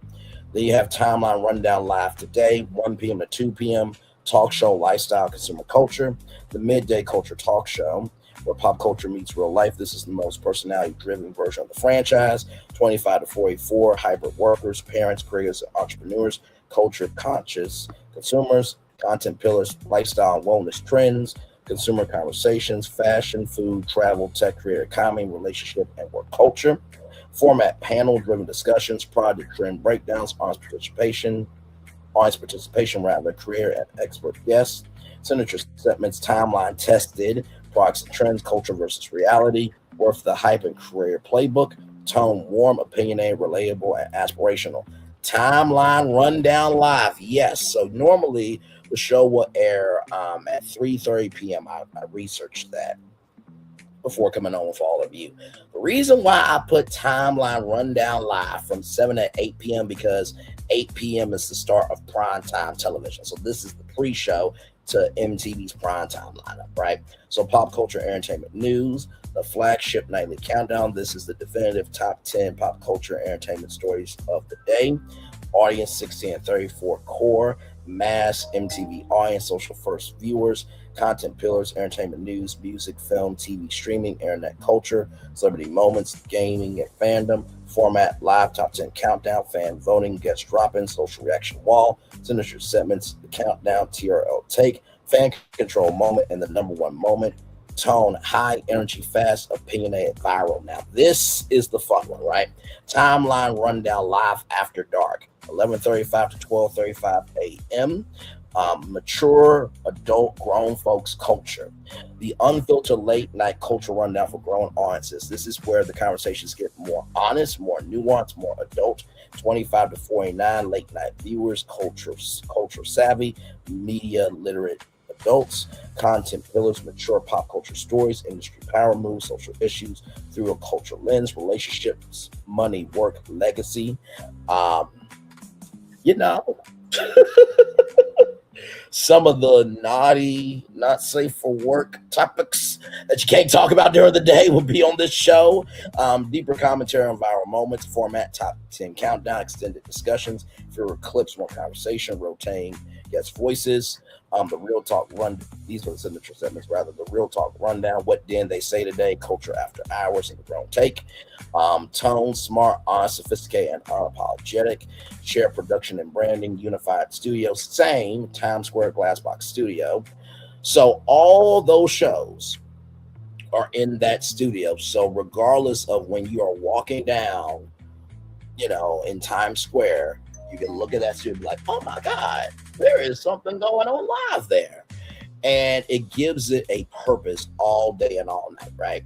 Then you have timeline rundown live today, 1 p.m. to 2 p.m., talk show, lifestyle, consumer culture, the midday culture talk show, where pop culture meets real life. This is the most personality-driven version of the franchise. 25 to 44, hybrid workers, parents, creators, and entrepreneurs, culture-conscious consumers, content pillars, lifestyle and wellness trends, consumer conversations, fashion, food, travel, tech, creator economy, relationship, and work culture. Format: panel-driven discussions, project trend breakdowns, audience participation rather, career and expert guests, signature segments, timeline tested, products and trends, culture versus reality, worth the hype and career playbook, tone warm, opinionated, relatable, and aspirational. Timeline rundown live. Yes. So normally the show will air at 3:30 p.m. I researched that before coming on with all of you. The reason why I put timeline rundown live from 7 to 8 p.m. because 8 p.m. is the start of primetime television. So this is the pre-show to MTV's primetime lineup, right? So pop culture, entertainment news, the flagship nightly countdown. This is the definitive top 10 pop culture entertainment stories of the day. Audience: 16 and 34 core, mass MTV audience, social first viewers, content pillars, entertainment news, music, film, TV, streaming, internet culture, celebrity moments, gaming, and fandom. Format: live top 10 countdown, fan voting, guest drop-in, social reaction wall, signature segments, the countdown, TRL take, fan control moment, and the number one moment. Tone: high energy, fast, opinionated, viral. Now this is the fun one, right? Timeline rundown live after dark, 11:35 to 12:35 a.m. Mature, adult, grown folks culture. The unfiltered late night culture rundown for grown audiences. This is where the conversations get more honest, more nuanced, more adult. 25 to 49, late night viewers, culture savvy, media literate adults, content pillars, mature pop culture stories, industry power moves, social issues through a cultural lens, relationships, money, work, legacy. You know, some of the naughty, not safe for work topics that you can't talk about during the day will be on this show. Deeper commentary on viral moments, format, top 10 countdown, extended discussions, fewer clips, more conversation, rotating guest voices. The real talk run. These are the signature segments, rather. The real talk rundown. What did they say today? Culture after hours and the grown take. Tone: smart, honest, sophisticated, and unapologetic. Share production and branding. Unified studio. Same Times Square Glassbox studio. So all those shows are in that studio. So regardless of when you are walking down, in Times Square, you can look at that studio and be like, oh my God, there is something going on live there. And it gives it a purpose all day and all night, right?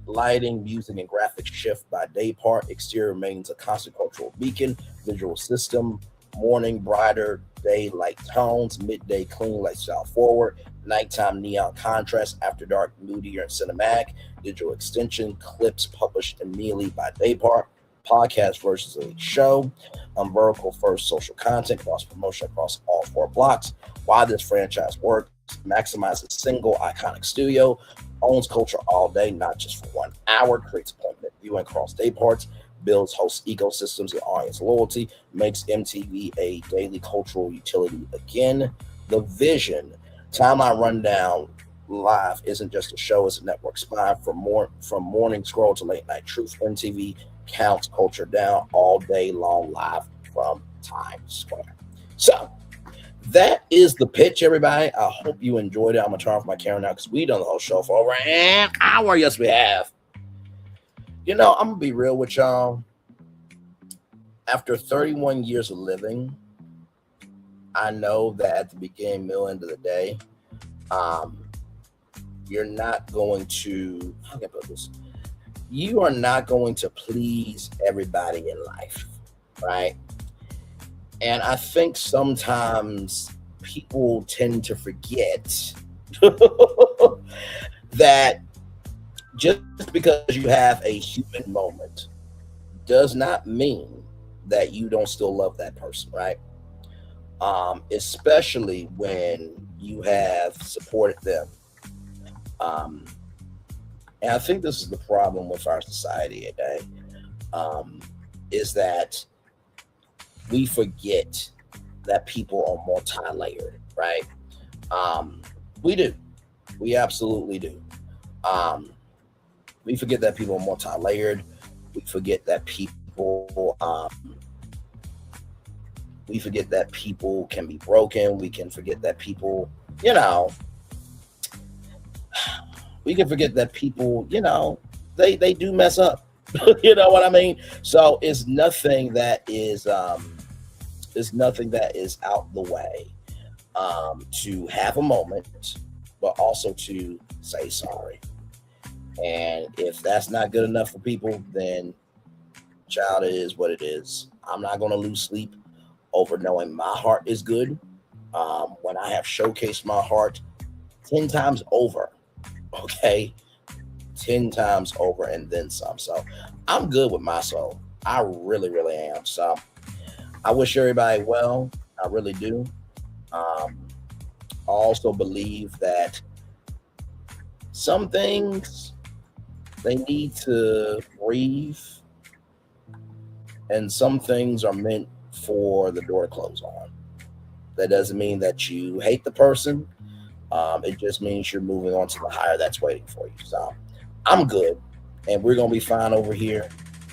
Lighting, music, and graphics shift by day part. Exterior remains a constant cultural beacon. Visual system: morning, brighter, daylight tones, midday, clean, lifestyle forward, nighttime, neon contrast, after dark, moodier and cinematic. Digital extension, clips published immediately by day part. Podcast versus a show, vertical first social content, cross promotion across all 4 blocks. Why this franchise works: maximizes single iconic studio, owns culture all day, not just for 1 hour, creates appointment viewing across day parts, builds host ecosystems and audience loyalty, makes MTV a daily cultural utility again. The vision, Timeline Rundown Live isn't just a show, it's a network spine from morning scroll to late night truth. MTV counts culture down all day long live from Times Square. So that is the pitch, everybody. I hope you enjoyed it. I'm gonna turn off my camera now because we done the whole show for over an hour. Yes, we have. You know, I'm gonna be real with y'all. After 31 years of living, I know that at the beginning, middle, end of the day, you're not going to, how can I put this? You are not going to please everybody in life, right? And I think sometimes people tend to forget that just because you have a human moment does not mean that you don't still love that person, right? Especially when you have supported them. And I think this is the problem with our society today, is that we forget that people are multi-layered, right? We do. We absolutely do. We forget that people are multi-layered. We forget that people can be broken. We can forget that people, you know, we can forget that people, you know, they do mess up. You know what I mean? So it's nothing that is out the way to have a moment, but also to say sorry. And if that's not good enough for people, then child, it is what it is. I'm not going to lose sleep over knowing my heart is good when I have showcased my heart 10 times over. Okay, 10 times over and then some. So I'm good with my soul. I really, really am. So I wish everybody well. I really do. I also believe that some things, they need to breathe, and some things are meant for the door to close on. That doesn't mean that you hate the person. It just means you're moving on to the higher that's waiting for you. So I'm good, and we're going to be fine over here.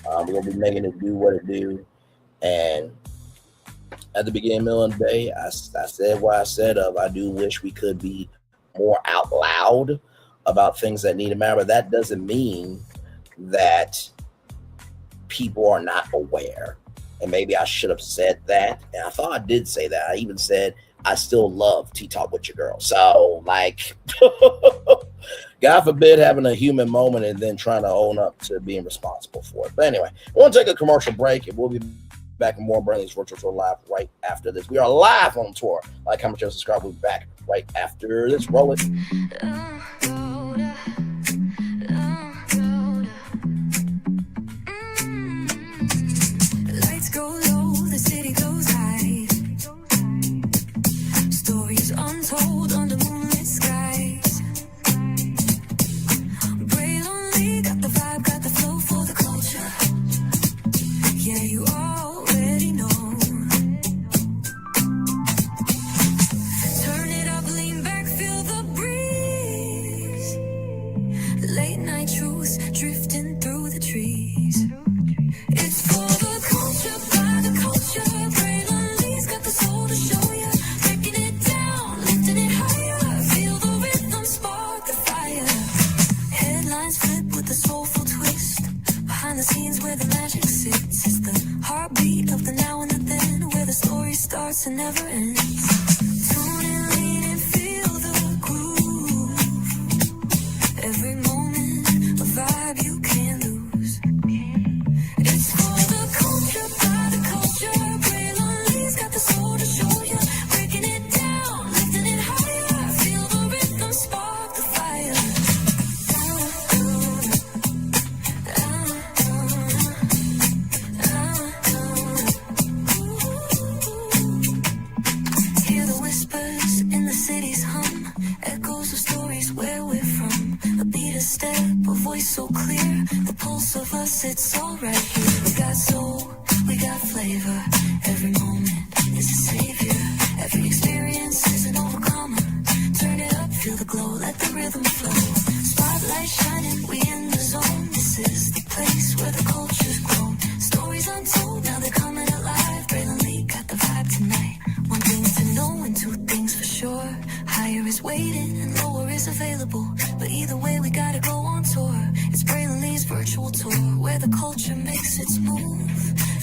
We're going to be making it do what it do. And at the beginning, middle of the day, I said what I said of I do wish we could be more out loud about things that need to matter. But that doesn't mean that people are not aware. And maybe I should have said that. And I thought I did say that. I even said I still love Tea Talk with your girl. So, like, God forbid having a human moment and then trying to own up to being responsible for it. But anyway, we'll take a commercial break, and we'll be back in more Braylon's Virtual Tour Live right after this. We are live on tour. Like, comment, share, subscribe. We'll be back right after this. Roll it. Lights go low, the city goes high. Stories untold under moonlit skies. Braylon got the vibe, got the flow for the culture. Yeah, you already know. Turn it up, lean back, feel the breeze. Late night truths drifting through the trees. It's for the culture, by the culture. Braylon got the soul to show ya. Breaking it down, lifting it higher. Feel the rhythm, spark the fire. Headlines flip with a soulful twist. Behind the scenes where the magic sits. It's the heartbeat of the now and the then, where the story starts and never ends. Tune in, lean and feel the groove. Every moment, a vibe you can't lose. It's for the culture, by the culture. Braylon got the soul to show ya. Breaking it down, lifting it higher. Feel the rhythm, spark the fire. Hear is available, but either way we gotta go on tour. It's Braylon Lee's virtual tour, where the culture makes its move.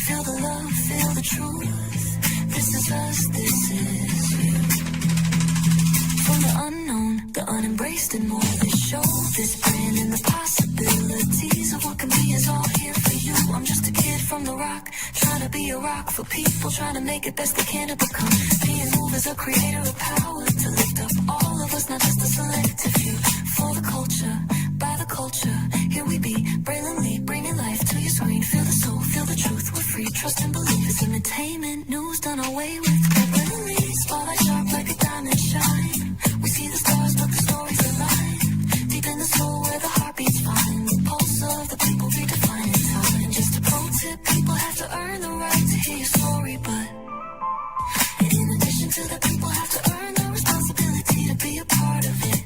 Feel the love, feel the truth. This is us, this is you. From the unknown, the unembraced and more. This show, this brand, and the possibilities of what can be is all here for you. I'm just a kid from the rock, trying to be a rock for people, trying to make it best they can to become. Being moved as a creator of power, to lift up all of us, not just a selective few. For the culture, by the culture, here we be, Braylon Lee, bringing life to your screen. Feel the soul, feel the truth, we're free, trust and believe. It's entertainment, news done away with. Braylon Lee, spotlight sharp like a diamond shine. We see the stars, but the stories align. Deep in the soul where the heartbeats find. The pulse of the people redefining time. Just a pro tip, people have to earn the right to hear your story, but in addition to that, people have to earn the responsibility to be a part of it.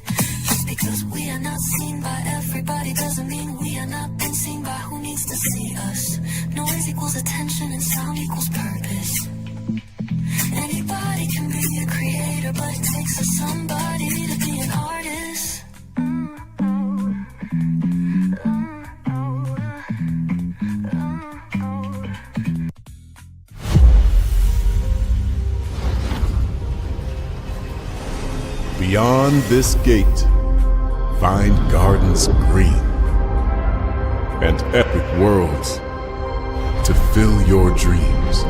Just because we are not seen by everybody doesn't mean we are not been seen by who needs to see us. Noise equals attention and sound equals purpose. Anybody can be a creator, but it takes a somebody to be an artist. Beyond this gate, find gardens green and epic worlds to fill your dreams.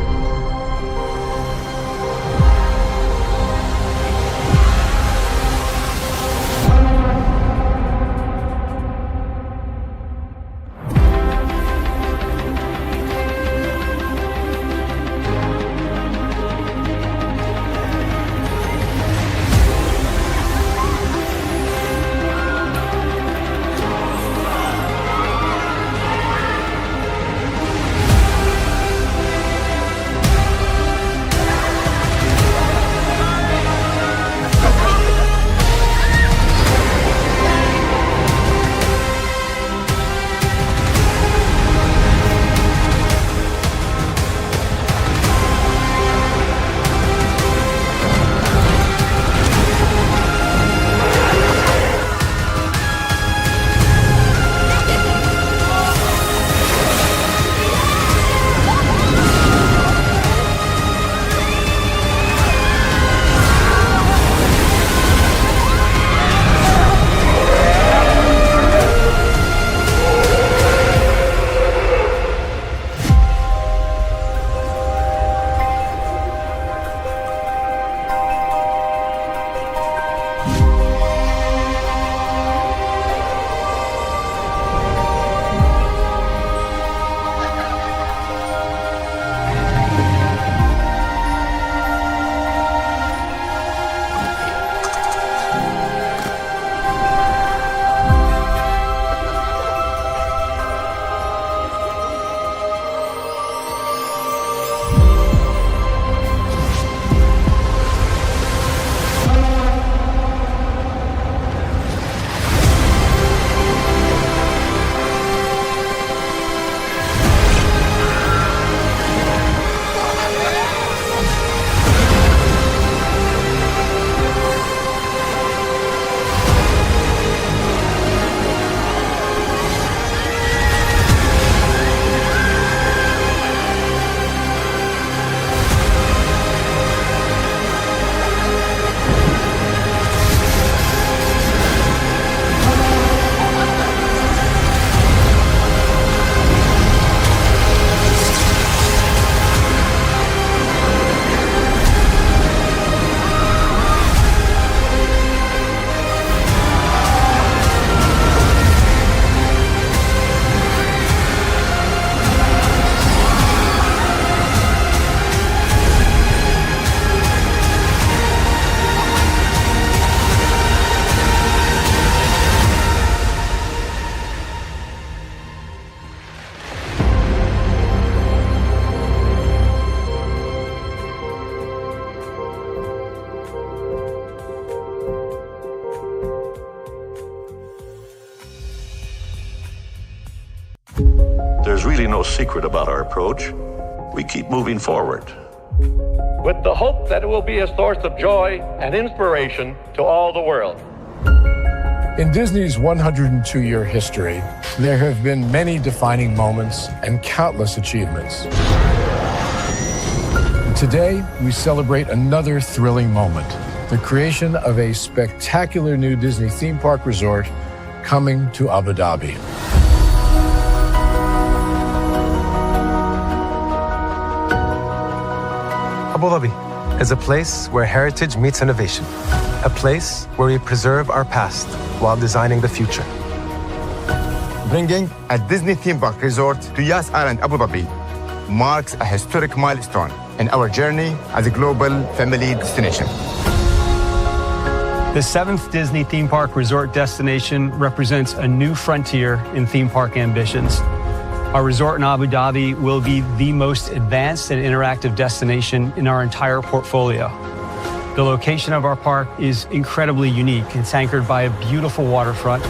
There's really no secret about our approach. We keep moving forward. With the hope that it will be a source of joy and inspiration to all the world. In Disney's 102-year history, there have been many defining moments and countless achievements. Today, we celebrate another thrilling moment, the creation of a spectacular new Disney theme park resort coming to Abu Dhabi. Abu Dhabi is a place where heritage meets innovation, a place where we preserve our past while designing the future. Bringing a Disney theme park resort to Yas Island, Abu Dhabi, marks a historic milestone in our journey as a global family destination. The 7th Disney theme park resort destination represents a new frontier in theme park ambitions. Our resort in Abu Dhabi will be the most advanced and interactive destination in our entire portfolio. The location of our park is incredibly unique. It's anchored by a beautiful waterfront,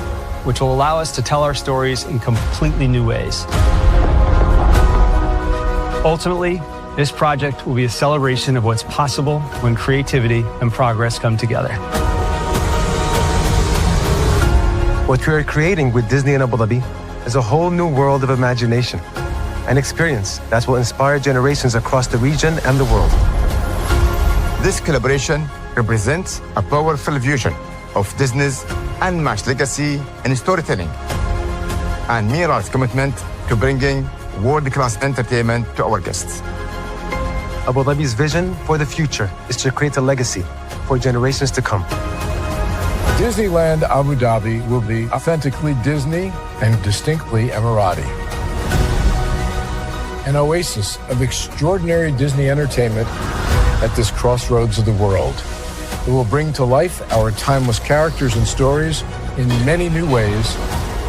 which will allow us to tell our stories in completely new ways. Ultimately, this project will be a celebration of what's possible when creativity and progress come together. What we are creating with Disney in Abu Dhabi is a whole new world of imagination, an experience that will inspire generations across the region and the world. This collaboration represents a powerful fusion of Disney's unmatched legacy in storytelling and Miral's commitment to bringing world-class entertainment to our guests. Abu Dhabi's vision for the future is to create a legacy for generations to come. Disneyland Abu Dhabi will be authentically Disney and distinctly Emirati. An oasis of extraordinary Disney entertainment at this crossroads of the world. It will bring to life our timeless characters and stories in many new ways,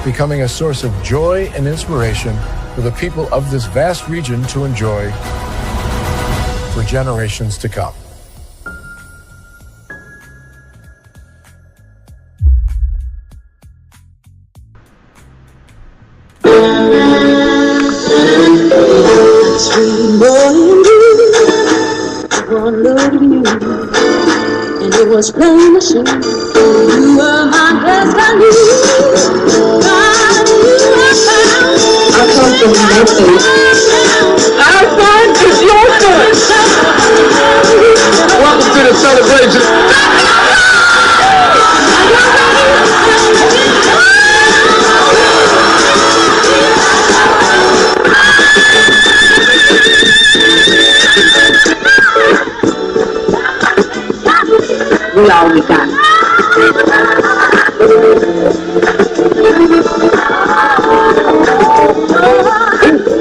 becoming a source of joy and inspiration for the people of this vast region to enjoy for generations to come. Sweet boy and you, one look at you, and it was plain to see you were my destiny. God, you were found. I come from Memphis. Our son is your son. Welcome to the celebration. We all we got.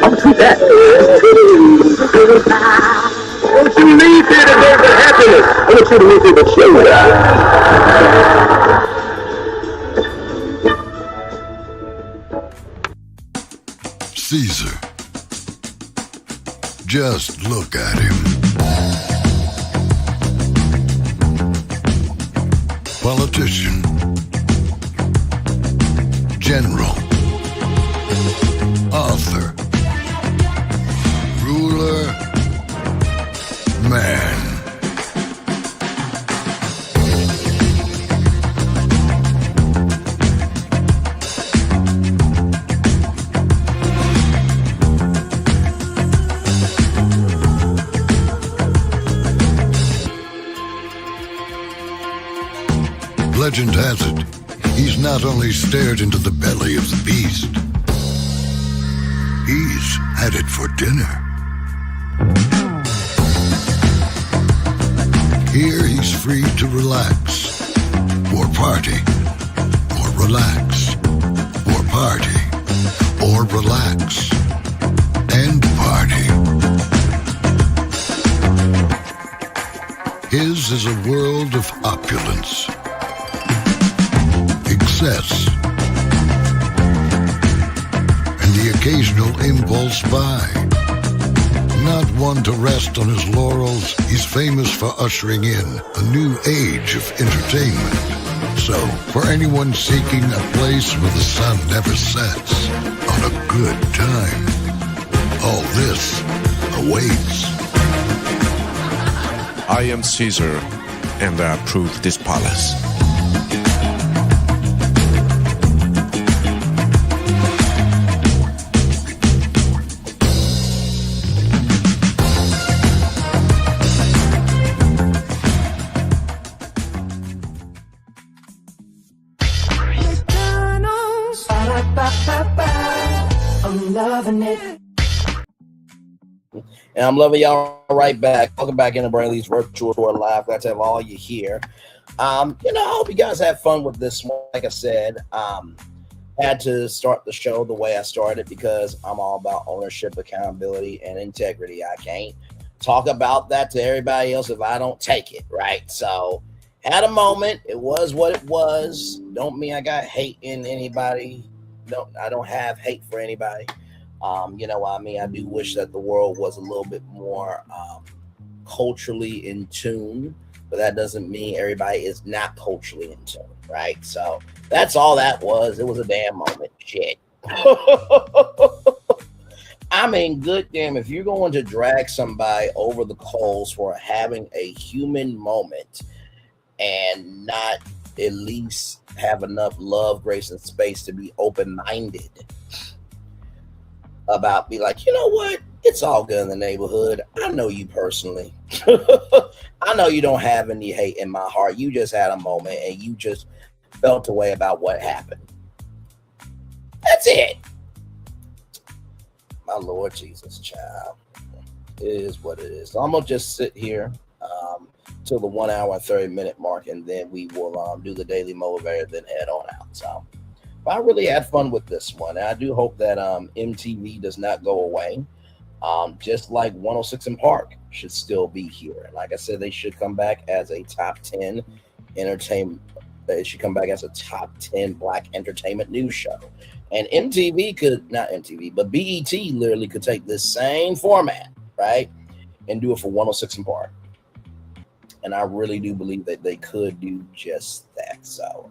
I'll do that. Don't you leave here today with happiness. I want you to leave here with shame. Caesar. Just look at him. Politician, general, author, ruler, man. Legend has it, he's not only stared into the belly of the beast, he's had it for dinner. Here he's free to relax, or party, or relax, or party, or relax, and party. His is a world of opulence, excess, and the occasional impulse buy. Not one to rest on his laurels, he's famous for ushering in a new age of entertainment. So, for anyone seeking a place where the sun never sets on a good time, all this awaits. I am Caesar, and I approve this palace. And I'm loving y'all right back. Welcome back into Braylon's virtual tour live. Glad to have all you here. I hope you guys had fun with this one. Like I said, had to start the show the way I started because I'm all about ownership, accountability, and integrity. I can't talk about that to everybody else if I don't take it, right? So had a moment. It was what it was. Don't mean I got hate in anybody. No, I don't have hate for anybody. I do wish that the world was a little bit more culturally in tune, but that doesn't mean everybody is not culturally in tune, right? So that's all that was. It was a damn moment. Shit. I mean, good damn, if you're going to drag somebody over the coals for having a human moment and not at least have enough love, grace, and space to be open-minded about, be like, you know what? It's all good in the neighborhood. I know you personally. I know you don't have any hate in my heart. You just had a moment and you just felt a way about what happened. That's it. My Lord Jesus, child. It is what it is. So I'm going to just sit here till the 1 hour and 30-minute mark, and then we will do the daily motivator, then head on out. So I really had fun with this one. And I do hope that MTV does not go away. Just like 106 in Park should still be here. Like I said, they should come back as a top 10 entertainment. They should come back as a top 10 Black entertainment news show. And MTV could, not MTV, but BET literally could take this same format, right, and do it for 106 in Park. And I really do believe that they could do just that. So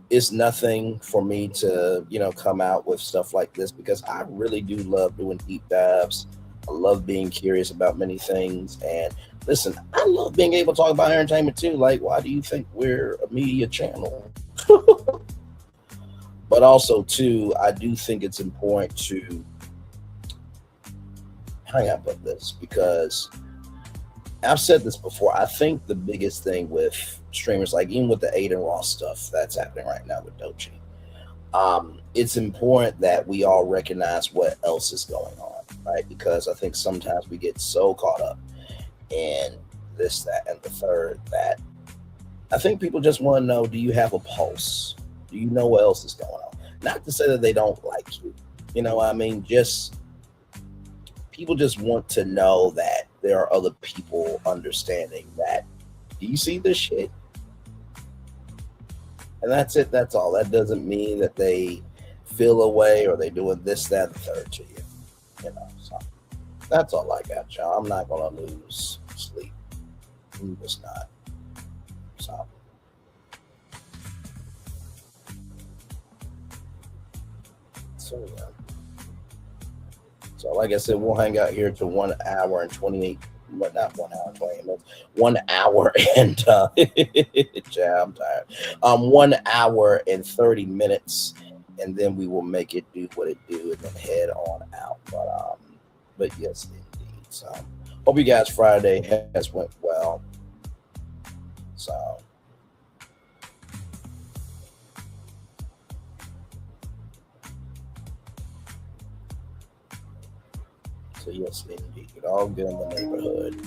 it's nothing for me to, come out with stuff like this because I really do love doing deep dives. I love being curious about many things. And listen, I love being able to talk about entertainment too. Like, why do you think we're a media channel? But also, too, I do think it's important to, how can I put this? Because I've said this before. I think the biggest thing with streamers, like even with the Aiden Ross stuff that's happening right now with Doechii, it's important that we all recognize what else is going on, right? Because I think sometimes we get so caught up in this, that, and the third that I think people just want to know, do you have a pulse? Do you know what else is going on? Not to say that they don't like you. You know what I mean? Just people just want to know that there are other people understanding that. Do you see this shit? And that's it. That's all. That doesn't mean that they feel away or they doing this, that, and the third to you. So that's all I got, y'all. I'm not going to lose sleep. I'm just not. So. So, yeah. So, like I said, we'll hang out here till 1 hour and 28, but not 1 hour and 28 minutes. 1 hour and, yeah, I'm tired. 1 hour and 30 minutes, and then we will make it do what it do and then head on out. But yes, indeed. So, hope you guys' Friday has went well. So. So yes, indeed. It all good in the neighborhood.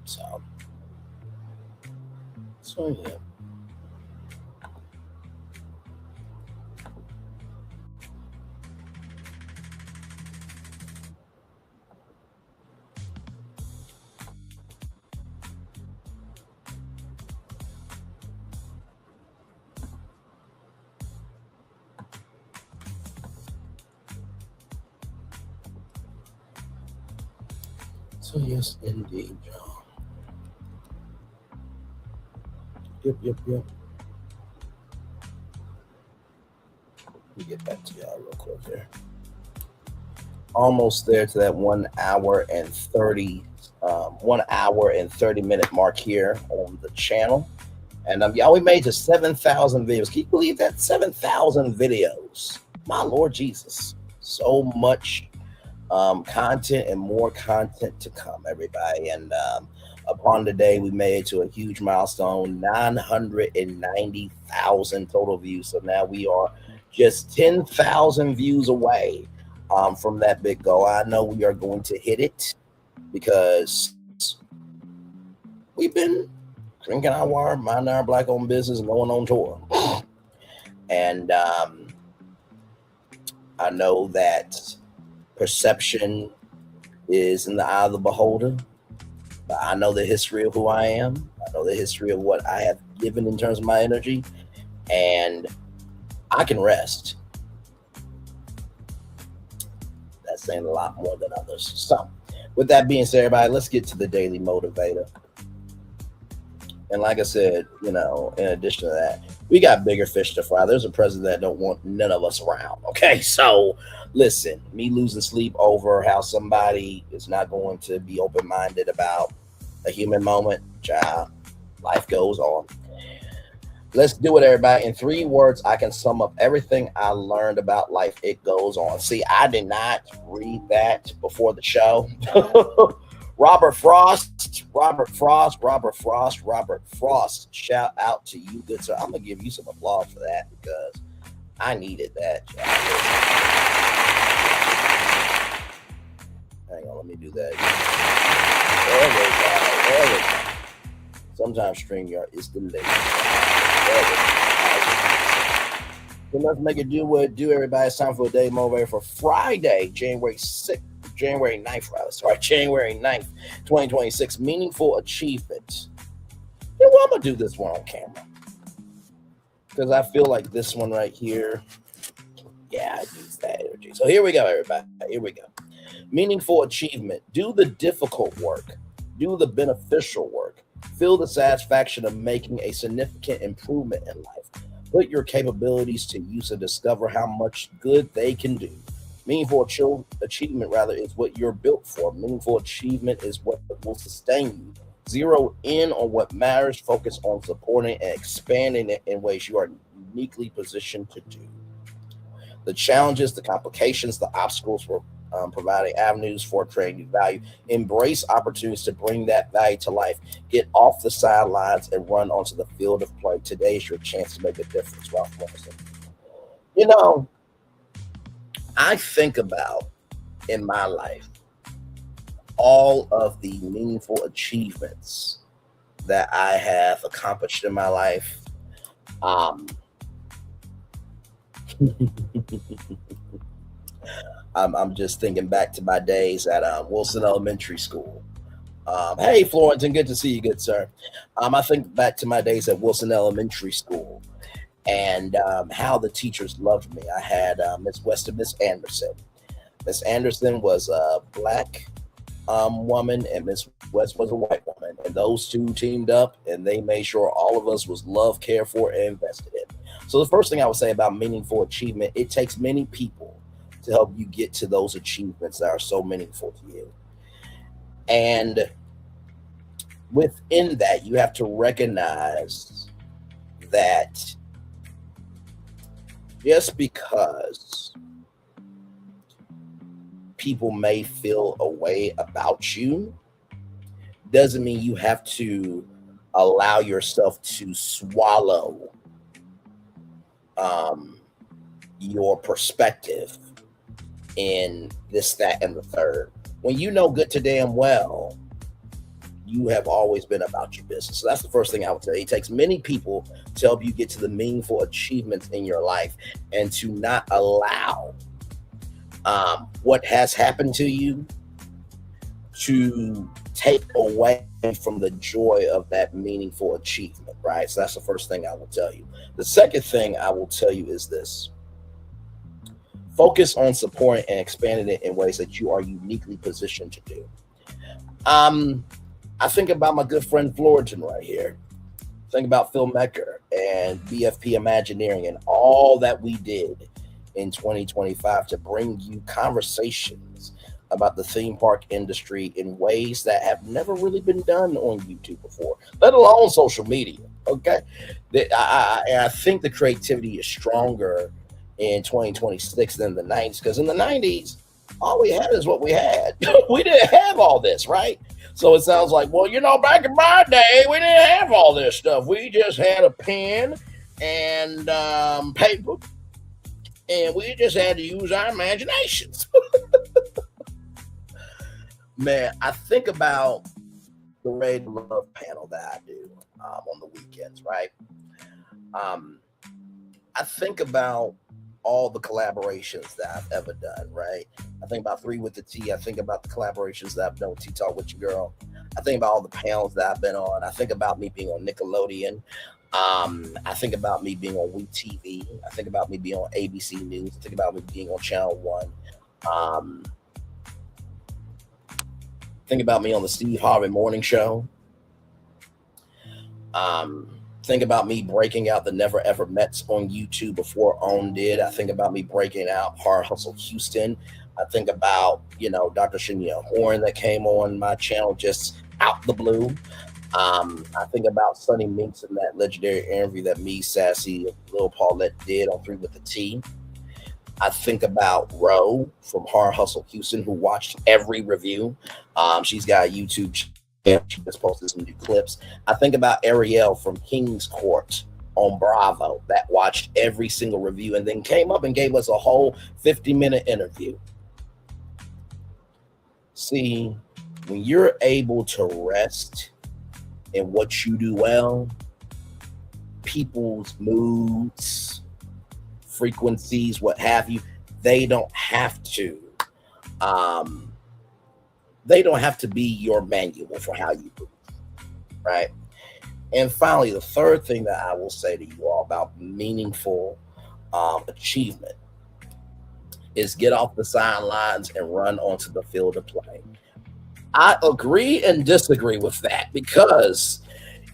So yeah. So yes, indeed, y'all. Yep. Let me get back to y'all real quick here. Almost there to that 1 hour and 30 minute mark here on the channel. And y'all, we made to 7,000 videos. Can you believe that? 7,000 videos. My Lord Jesus. So much content and more content to come, everybody. And upon today, we made it to a huge milestone, 990,000 total views. So now we are just 10,000 views away from that big goal. I know we are going to hit it because we've been drinking our water, minding our black-owned business, and going on tour. And I know that perception is in the eye of the beholder. But I know the history of who I am. I know the history of what I have given in terms of my energy. And I can rest. That's saying a lot more than others. So, with that being said, everybody, let's get to the Daily Motivator. And like I said, in addition to that, we got bigger fish to fry. There's a president that don't want none of us around. Okay, so listen, me losing sleep over how somebody is not going to be open-minded about a human moment, child, life goes on. Let's do it, everybody. In 3 words, I can sum up everything I learned about life. It goes on. See, I did not read that before the show. Robert Frost. Shout out to you, good sir. I'm going to give you some applause for that because I needed that. Hang on, let me do that. There we go. Sometimes StreamYard is delayed. So let's make it do what it do, everybody. It's time for a Daily Motivator for Friday, January 9th, 2026. Meaningful achievement. Yeah, well, I'm going to do this one on camera because I feel like this one right here, I use that energy. So here we go, everybody. Here we go. Meaningful achievement. Do the difficult work. Do the beneficial work. Feel the satisfaction of making a significant improvement in life. Put your capabilities to use and discover how much good they can do. Meaningful achievement, is what you're built for. Meaningful achievement is what will sustain you. Zero in on what matters. Focus on supporting and expanding it in ways you are uniquely positioned to do. The challenges, the complications, the obstacles for providing avenues for creating value. Embrace opportunities to bring that value to life. Get off the sidelines and run onto the field of play. Today is your chance to make a difference. Ralph Morrison. I think about in my life all of the meaningful achievements that I have accomplished in my life. I'm just thinking back to my days at Wilson Elementary School. Hey, Florentin, good to see you, good sir. I think back to my days at Wilson Elementary School and how the teachers loved me. I had Miss West and Miss Anderson. Miss Anderson was a black woman and Miss West was a white woman. And those two teamed up and they made sure all of us was loved, cared for, and invested in. So the first thing I would say about meaningful achievement, it takes many people to help you get to those achievements that are so meaningful to you. And within that, you have to recognize that just because people may feel a way about you doesn't mean you have to allow yourself to swallow your perspective in this, that, and the third. When you know good to damn well, you have always been about your business. So that's the first thing I would tell you. It takes many people to help you get to the meaningful achievements in your life and to not allow what has happened to you to take away from the joy of that meaningful achievement, right? So that's the first thing I will tell you. The second thing I will tell you is this. Focus on supporting and expanding it in ways that you are uniquely positioned to do. I think about my good friend Florian right here. Think about Phil Mecker and BFP Imagineering and all that we did in 2025 to bring you conversations about the theme park industry in ways that have never really been done on YouTube before, let alone social media. Okay, I think the creativity is stronger in 2026 than the 90s, because in the 90s, all we had is what we had. We didn't have all this, right? So it sounds like, well, back in my day, we didn't have all this stuff. We just had a pen and paper And we just had to use our imaginations. Man, I think about the Raid Love panel that I do on the weekends, right? I think about all the collaborations that I've ever done, right? I think about 3 with the T. I think about the collaborations that I've done with T-Talk with Your Girl. I think about all the panels that I've been on. I think about me being on Nickelodeon. I think about me being on WeTV. I think about me being on ABC News. I think about me being on Channel 1. Think about me on the Steve Harvey Morning Show. Think about me breaking out the Never Ever Mets on YouTube before OWN did. I think about me breaking out Hard Hustle Houston. I think about, Dr. Shania Horn that came on my channel just out the blue. I think about Sonny Minks and that legendary interview that me, Sassy, and Lil Paulette did on 3 with the T. I think about Ro from Hard Hustle Houston, who watched every review. She's got a YouTube channel. She just posted some new clips. I think about Ariel from King's Court on Bravo that watched every single review and then came up and gave us a whole 50-minute interview. See, when you're able to rest in what you do well, people's moods, frequencies, what have you, they don't have to be your manual for how you move, right? And finally, the third thing that I will say to you all about meaningful achievement is get off the sidelines and run onto the field of play. I agree and disagree with that because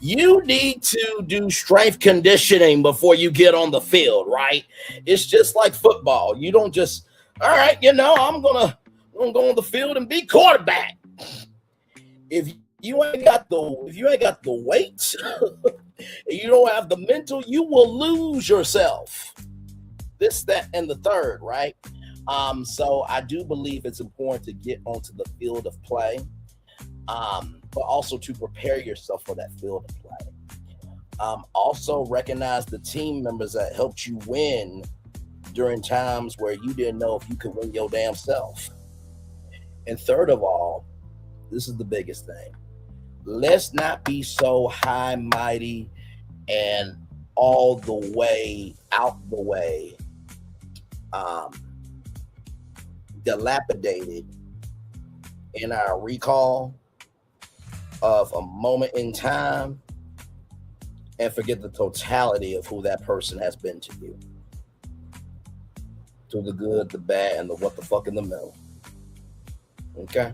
you need to do strength conditioning before you get on the field, right? It's just like football. You don't just, all right, I'm gonna go on the field and be quarterback. If you ain't got the weight, and you don't have the mental, you will lose yourself. This, that, and the third, right? So I do believe it's important to get onto the field of play, but also to prepare yourself for that field of play. Also recognize the team members that helped you win during times where you didn't know if you could win your damn self. And third of all, this is the biggest thing. Let's not be so high, mighty, and all the way out the way dilapidated in our recall of a moment in time and forget the totality of who that person has been to you. To the good, the bad, and the what the fuck in the middle. Okay?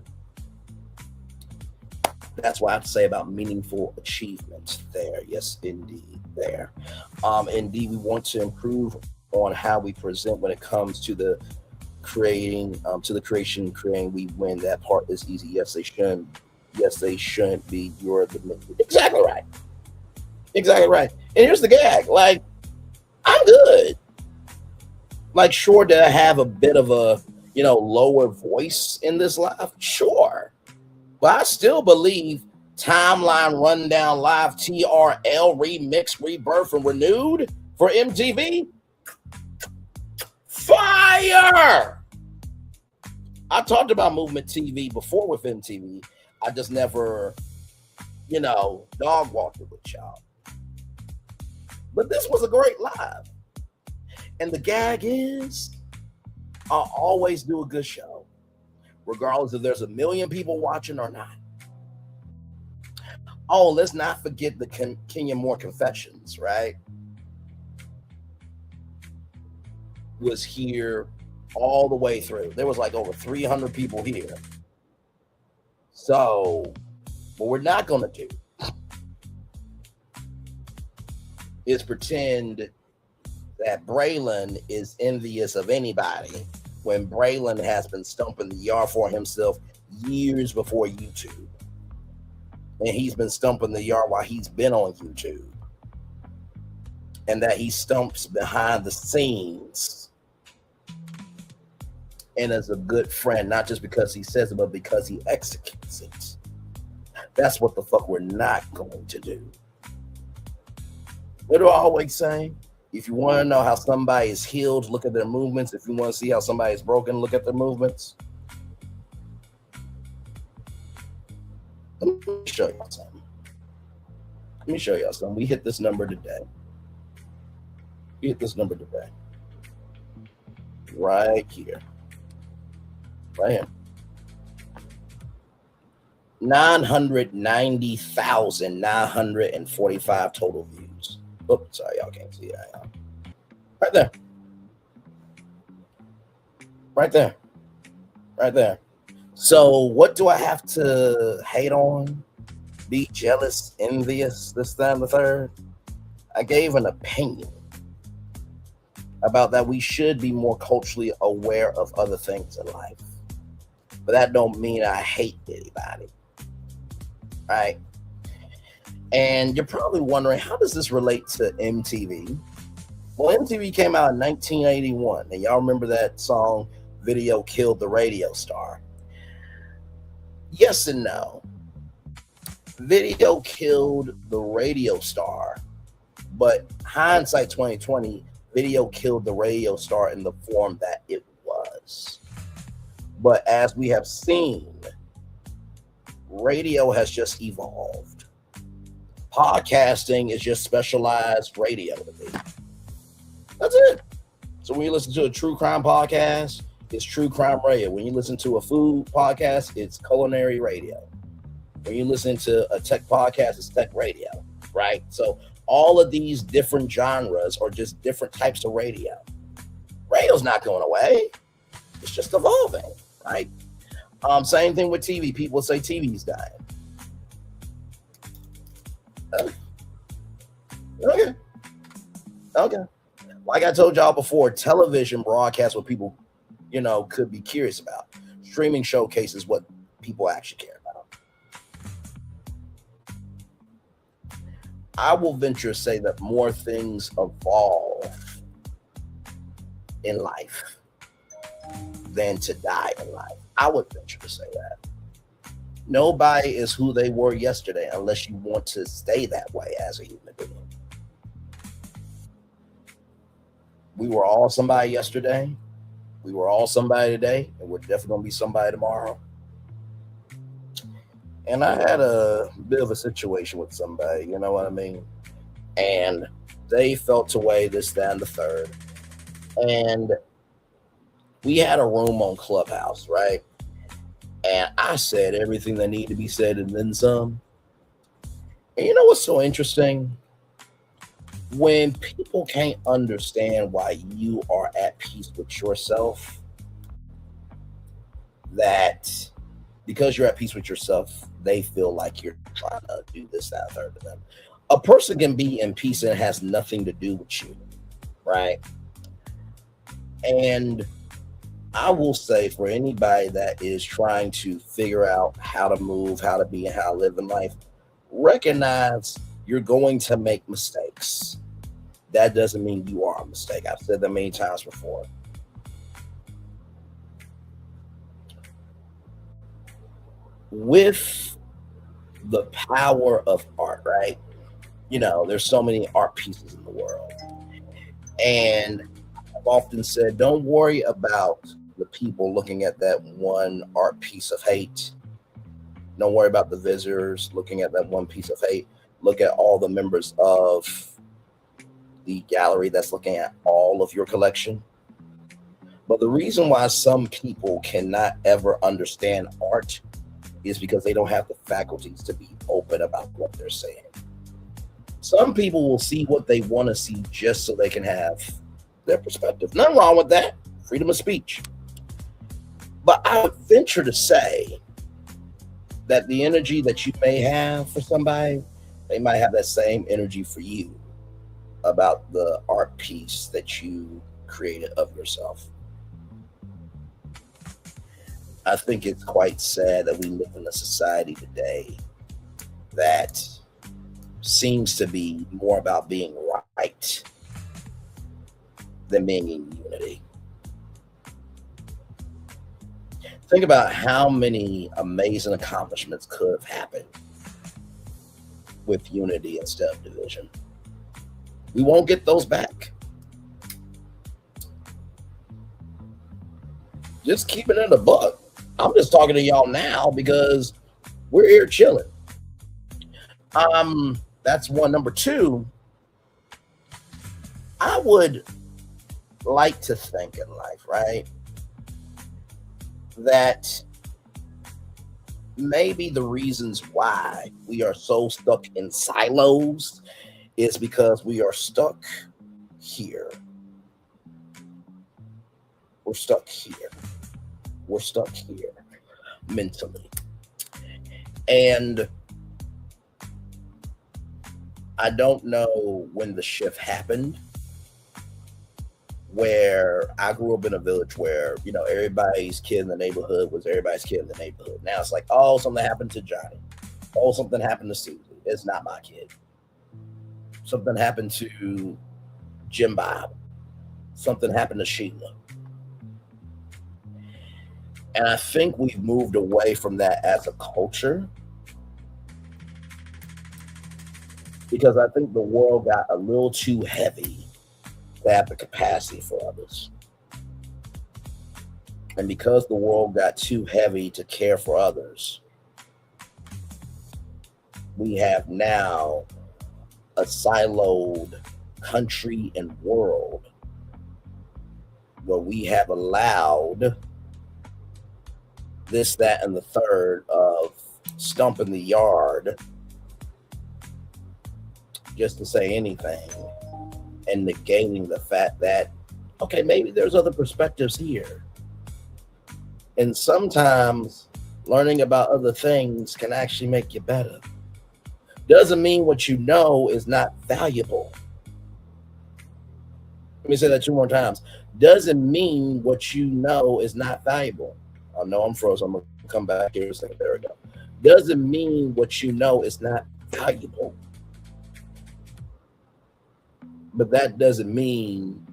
That's what I have to say about meaningful achievement there. Yes, indeed, there. Indeed, we want to improve on how we present when it comes to the creating, creating. We win. That part is easy. Yes, they shouldn't. Yes, they shouldn't be. You're the exactly right. Exactly right. And here's the gag. Like, I'm good. Like, sure, did I have a bit of a lower voice in this live? Sure. But I still believe Timeline Rundown Live TRL Remix Rebirth and Renewed for MTV. Fire! I talked about Movement TV before with MTV. I just never, dog walked it with y'all. But this was a great live. And the gag is, I'll always do a good show, regardless if there's 1 million people watching or not. Oh, let's not forget the Kenya Moore Confessions, right? Was here all the way through. There was like over 300 people here. So, what we're not going to do is pretend that Braylon is envious of anybody when Braylon has been stumping the yard for himself years before YouTube. And he's been stumping the yard while he's been on YouTube. And that he stumps behind the scenes and is a good friend, not just because he says it, but because he executes it. That's what the fuck we're not going to do. What do I always say? If you want to know how somebody is healed, look at their movements. If you want to see how somebody is broken, look at their movements. Let me show y'all something. Let me show y'all something. We hit this number today. We hit this number today. Right here. Right here. 990,945 total views. Oops, sorry, y'all can't see that. Right there. Right there. Right there. So what do I have to hate on? Be jealous, envious, this, that, and the third? I gave an opinion about that we should be more culturally aware of other things in life. But that don't mean I hate anybody. Right? And you're probably wondering, how does this relate to MTV? Well, MTV came out in 1981, and y'all remember that song, Video Killed the Radio Star? Yes and no. Video killed the radio star, but hindsight 2020, video killed the radio star in the form that it was. But as we have seen, radio has just evolved. Podcasting is just specialized radio to me. That's it. So when you listen to a true crime podcast, it's true crime radio. When you listen to a food podcast, it's culinary radio. When you listen to a tech podcast, it's tech radio, right? So all of these different genres are just different types of radio. Radio's not going away. It's just evolving, right? Same thing with TV. People say TV's dying. Okay. Like I told y'all before, television broadcasts what people, could be curious about. Streaming showcases what people actually care about. I will venture to say that more things evolve in life than to die in life. I would venture to say that. Nobody is who they were yesterday unless you want to stay that way as a human being. We were all somebody yesterday. We were all somebody today, and we're definitely going to be somebody tomorrow. And I had a bit of a situation with somebody, you know what I mean? And they felt away this, that, and the third. And we had a room on Clubhouse, right? And I said everything that needed to be said and then some. And you know what's so interesting? When people can't understand why you are at peace with yourself, that because you're at peace with yourself, they feel like you're trying to do this, that, third to them. A person can be in peace and it has nothing to do with you, right? And I will say for anybody that is trying to figure out how to move, how to be, and how to live in life, recognize you're going to make mistakes. That doesn't mean you are a mistake. I've said that many times before. With the power of art, right? There's so many art pieces in the world. And I've often said, don't worry about the people looking at that one art piece of hate. Don't worry about the visitors looking at that one piece of hate. Look at all the members of the gallery that's looking at all of your collection. But the reason why some people cannot ever understand art is because they don't have the faculties to be open about what they're saying. Some people will see what they want to see just so they can have their perspective. Nothing wrong with that. Freedom of speech. But I would venture to say that the energy that you may have for somebody, they might have that same energy for you about the art piece that you created of yourself. I think it's quite sad that we live in a society today that seems to be more about being right than being in unity. Think about how many amazing accomplishments could have happened with unity instead of division. We won't get those back. Just keeping it a buck. I'm just talking to y'all now because we're here chilling. That's one. Number two, I would like to think in life, right, that maybe the reasons why we are so stuck in silos is because we are stuck here. We're stuck here. We're stuck here mentally. And I don't know when the shift happened, where I grew up in a village where, you know, everybody's kid in the neighborhood was everybody's kid in the neighborhood. Now it's like, oh, something happened to Johnny. Oh, something happened to Susie. It's not my kid. Something happened to Jim Bob. Something happened to Sheila. And I think we've moved away from that as a culture, because I think the world got a little too heavy to have the capacity for others. And because the world got too heavy to care for others, we have now a siloed country and world where we have allowed this, that, and the third of stumping the yard just to say anything and negating the fact that, okay, maybe there's other perspectives here. And sometimes learning about other things can actually make you better. Doesn't mean what you know is not valuable. Let me say that 2 more times. Doesn't mean what you know is not valuable. I know I'm frozen. I'm going to come back here in a second. There we go. Doesn't mean what you know is not valuable. But that doesn't mean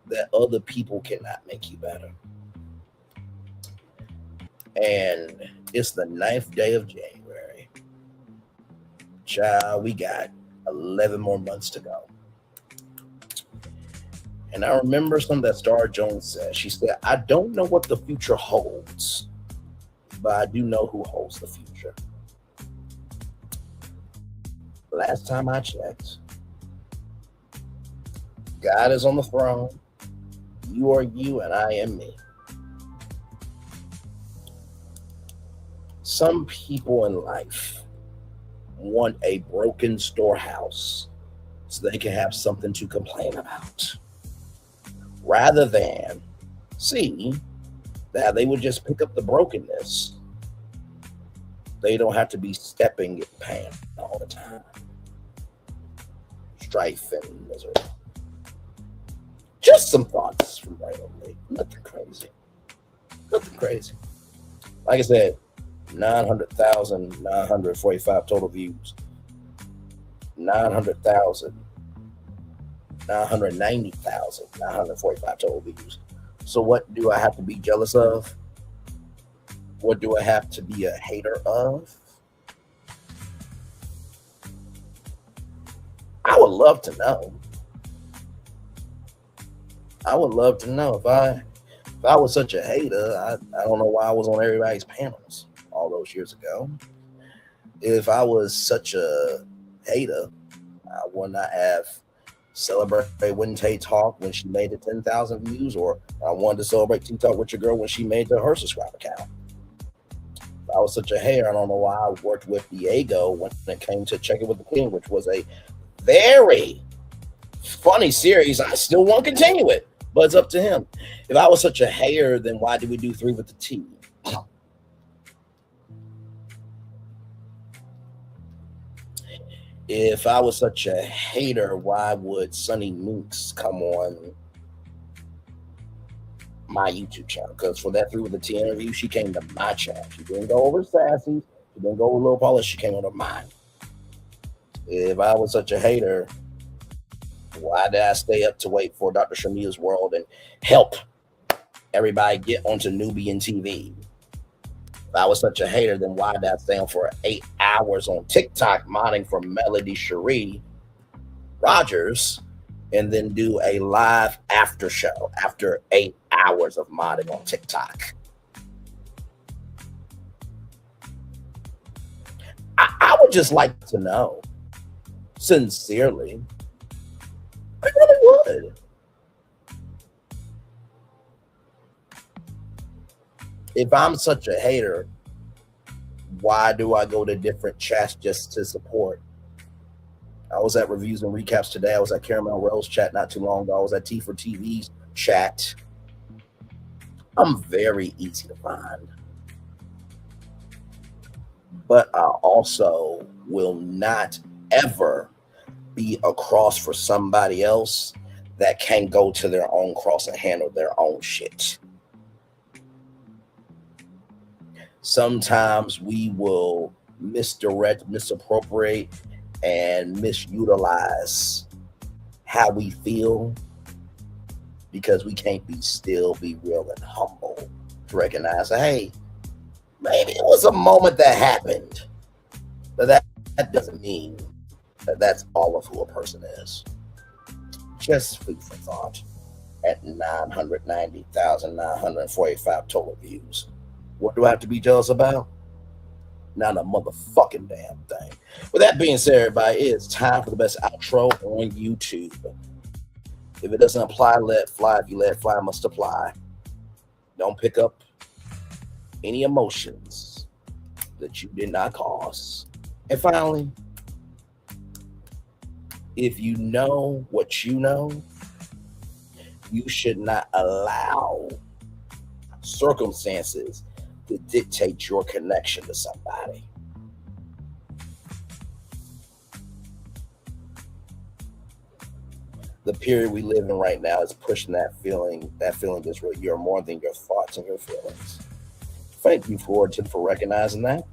that other people cannot make you better. And it's the 9th day of January. Child, we got 11 more months to go. And I remember something that Star Jones said. She said, I don't know what the future holds, but I do know who holds the future. Last time I checked, God is on the throne. You are you and I am me. Some people in life want a broken storehouse so they can have something to complain about, rather than see that they would just pick up the brokenness. They don't have to be stepping in pain all the time. Strife and misery. Just some thoughts from Braylon. Nothing crazy. Nothing crazy. Like I said, 900,945 total views. 990,945 total views. So what do I have to be jealous of? What do I have to be a hater of? I would love to know. I would love to know. If I was such a hater, I don't know why I was on everybody's panels all those years ago. If I was such a hater, I would not have celebrated Wednesday Talk when she made it 10,000 views, or I wanted to celebrate T-Talk with your girl when she made her subscriber count. If I was such a hater, I don't know why I worked with Diego when it came to Check It With the King, which was a very funny series. I still want to continue it, but it's up to him. If I was such a hater, then why did we do 3 with the T? If I was such a hater, why would Sunny Mooks come on my YouTube channel? Because for that 3 with the T interview, she came to my channel. She didn't go over Sassy. She didn't go over Lil Paula. She came over mine. If I was such a hater, why did I stay up to wait for Dr. Shamil's World and help everybody get onto Nubian TV? If I was such a hater, then why did I stay on for 8 hours on TikTok modding for Melody Cherie Rogers and then do a live after show after 8 hours of modding on TikTok. I would just like to know, sincerely, I really would. If I'm such a hater, why do I go to different chats just to support? I was at Reviews and Recaps today. I was at Caramel Rose chat not too long ago. I was at T for TV's chat. I'm very easy to find. But I also will not ever be a cross for somebody else that can't go to their own cross and handle their own shit. Sometimes we will misdirect, misappropriate, and misutilize how we feel because we can't be real and humble to recognize, hey, maybe it was a moment that happened, but that doesn't mean that that's all of who a person is. Just food for thought at 990,945 total views. What do I have to be jealous about? Not a motherfucking damn thing. With that being said, everybody, it's time for the best outro on YouTube. If it doesn't apply, let it fly. If you let it fly, it must apply. Don't pick up any emotions that you did not cause. And finally, if you know what you know, you should not allow circumstances to dictate your connection to somebody. The period we live in right now is pushing that feeling. That feeling is real. You're more than your thoughts and your feelings. Thank you for recognizing that.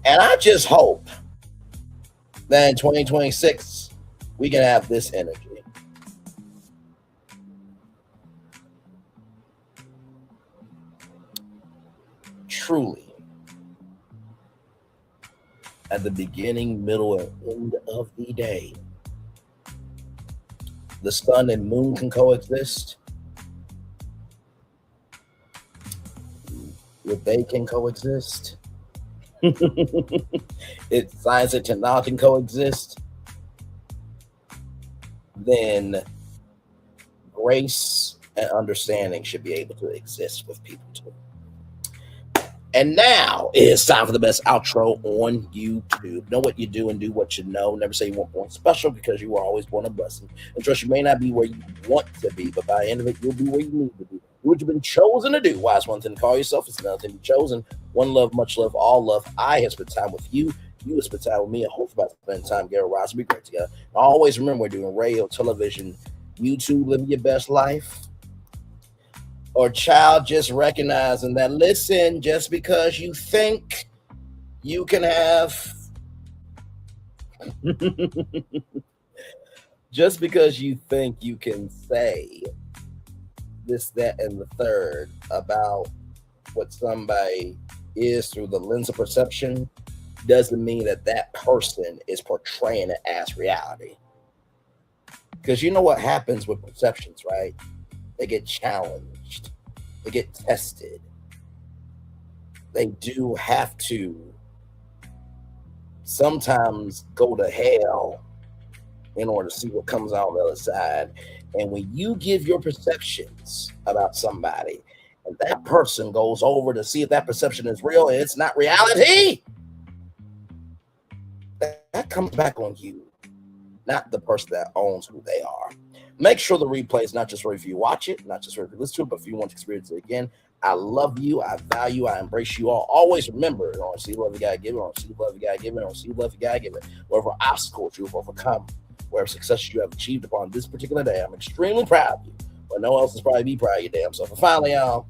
And I just hope that in 2026, we can have this energy. Truly, at the beginning, middle, and end of the day, the sun and moon can coexist. If they can coexist, if science and technology can coexist, then grace and understanding should be able to exist with people too. And now it's time for the best outro on YouTube. Know what you do and do what you know. Never say you weren't born special because you were always born a blessing. And trust, you may not be where you want to be, but by the end of it, you'll be where you need to be. Do what you've been chosen to do. Why is one thing to call yourself? It's another thing to be chosen. One love, much love, all love. I have spent time with you. You have spent time with me. I hope about spending time together. Rise, be great together. And always remember, we're doing radio, television, YouTube, living your best life. Or child, just recognizing that, listen, just because you think you can have, just because you think you can say this, that, and the third about what somebody is through the lens of perception, doesn't mean that that person is portraying it as reality. Because you know what happens with perceptions, right? They get challenged. They get tested. They do have to sometimes go to hell in order to see what comes out on the other side. And when you give your perceptions about somebody and that person goes over to see if that perception is real and it's not reality, that comes back on you, not the person that owns who they are. Make sure the replay is not just for if you watch it, not just for if you listen to it, but if you want to experience it again. I love you. I value. I embrace you all. Always remember, don't see love you gotta give it. Don't see love you gotta give it. Don't see love you gotta give it. Whatever obstacles you have overcome, whatever success you have achieved upon this particular day, I'm extremely proud of you. But no one else is probably be proud of your damn self. And finally, y'all,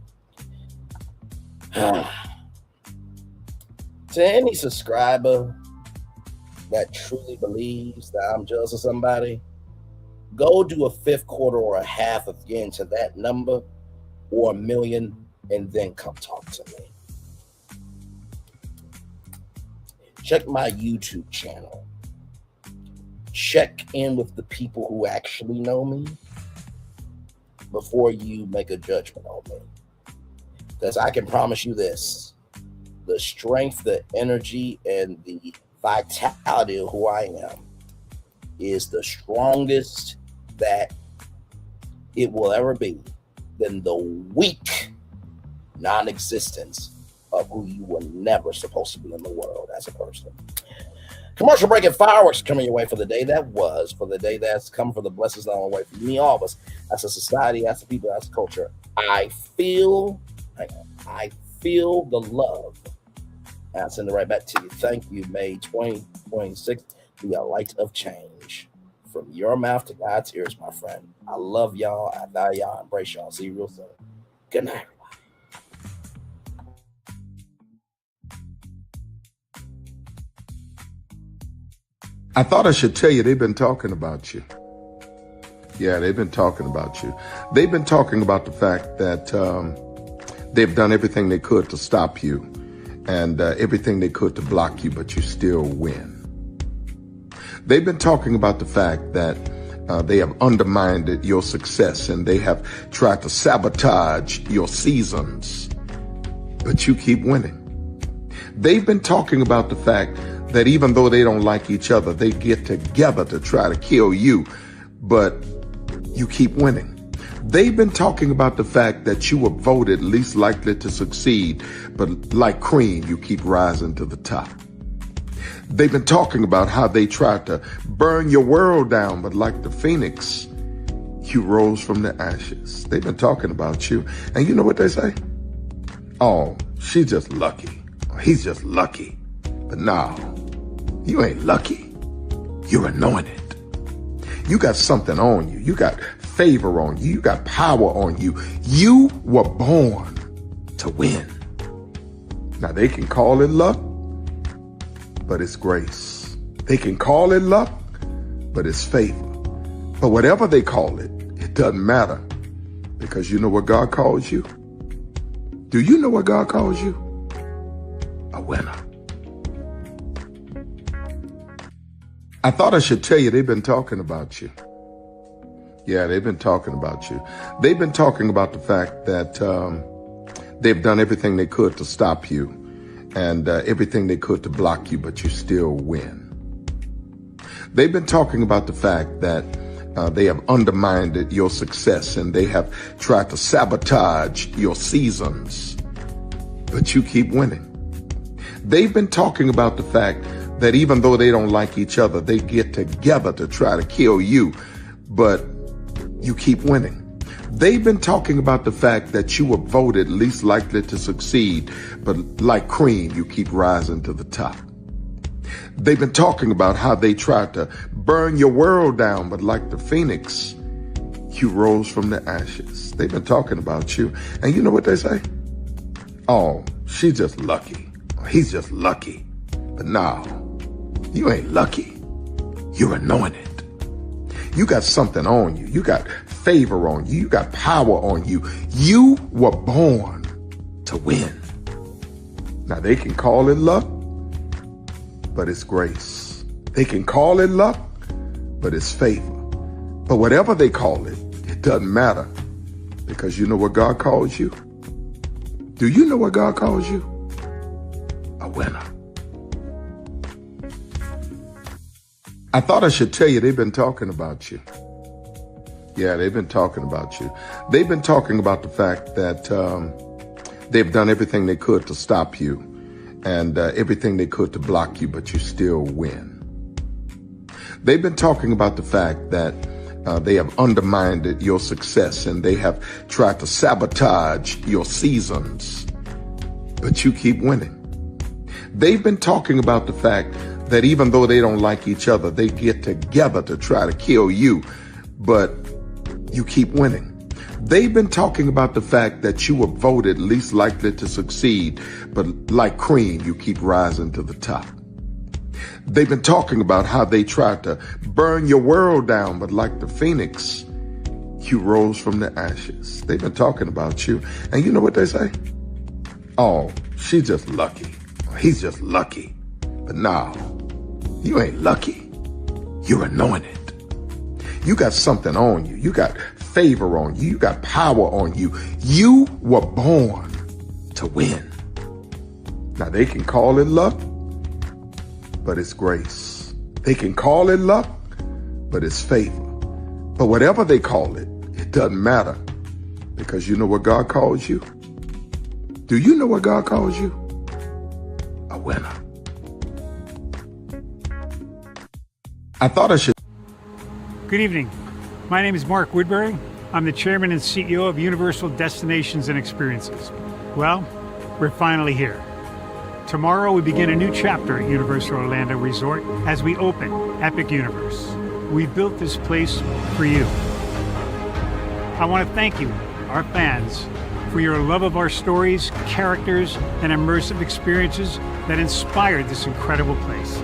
to any subscriber that truly believes that I'm jealous of somebody, go do a fifth quarter or a half of getting to that number or 1 million, and then come talk to me. Check my YouTube channel. Check in with the people who actually know me. before you make a judgment on me. Because I can promise you this, the strength, the energy, and the vitality of who I am is the strongest that it will ever be than the weak non-existence of who you were never supposed to be in the world as a person. Commercial break and fireworks coming your way for the day that was, for the day that's come, for the blessings that are on the way for me, all of us, as a society, as a people, as a culture. I feel the love. I'll send it right back to you. Thank you. May 2026 be a light of change. From your mouth to God's ears, my friend. I love y'all. I value y'all. I embrace y'all. See you real soon. Good night. I thought I should tell you they've been talking about you. Yeah, they've been talking about you. They've been talking about the fact that they've done everything they could to stop you and everything they could to block you, but you still win. They've been talking about the fact that they have undermined your success and they have tried to sabotage your seasons, but you keep winning. They've been talking about the fact that even though they don't like each other, they get together to try to kill you, but you keep winning. They've been talking about the fact that you were voted least likely to succeed, but like cream, you keep rising to the top. They've been talking about how they tried to burn your world down, but like the phoenix, you rose from the ashes. They've been talking about you. And you know what they say? Oh, she's just lucky. He's just lucky. But no, you ain't lucky. You're anointed. You got something on you. You got favor on you. You got power on you. You were born to win. Now they can call it luck, but it's grace. They can call it luck, but it's favor. But whatever they call it, it doesn't matter, because you know what God calls you? Do you know what God calls you? A winner. I thought I should tell you they've been talking about you. Yeah, they've been talking about you. They've been talking about the fact that they've done everything they could to stop you and everything they could to block you, but you still win. They've been talking about the fact that they have undermined your success and they have tried to sabotage your seasons, but you keep winning. They've been talking about the fact that even though they don't like each other, they get together to try to kill you, but you keep winning. They've been talking about the fact that you were voted least likely to succeed, but like cream, you keep rising to the top. They've been talking about how they tried to burn your world down, but like the phoenix, you rose from the ashes. They've been talking about you. And you know what they say? Oh, she's just lucky. He's just lucky. But no, you ain't lucky. You're anointed. You got something on you. You got favor on you. You got power on you. You were born to win. Now they can call it luck, but it's grace. They can call it luck, but it's favor. But whatever they call it, it doesn't matter, because you know what God calls you? Do you know what God calls you? A winner. I thought I should tell you they've been talking about you. Yeah, they've been talking about you. They've been talking about the fact that they've done everything they could to stop you and everything they could to block you, but you still win. They've been talking about the fact that they have undermined your success and they have tried to sabotage your seasons, but you keep winning. They've been talking about the fact that even though they don't like each other, they get together to try to kill you, but you keep winning. They've been talking about the fact that you were voted least likely to succeed, but like cream, you keep rising to the top. They've been talking about how they tried to burn your world down, but like the phoenix, you rose from the ashes. They've been talking about you. And you know what they say? Oh, she's just lucky. He's just lucky. But no, you ain't lucky. You're anointed. You got something on you. You got favor on you. You got power on you. You were born to win. Now, they can call it luck, but it's grace. They can call it luck, but it's favor. But whatever they call it, it doesn't matter, because you know what God calls you? Do you know what God calls you? A winner. I thought I should. Good evening. My name is Mark Woodbury. I'm the chairman and CEO of Universal Destinations and Experiences. Well, we're finally here. Tomorrow we begin a new chapter at Universal Orlando Resort as we open Epic Universe. We built this place for you. I want to thank you, our fans, for your love of our stories, characters, and immersive experiences that inspired this incredible place.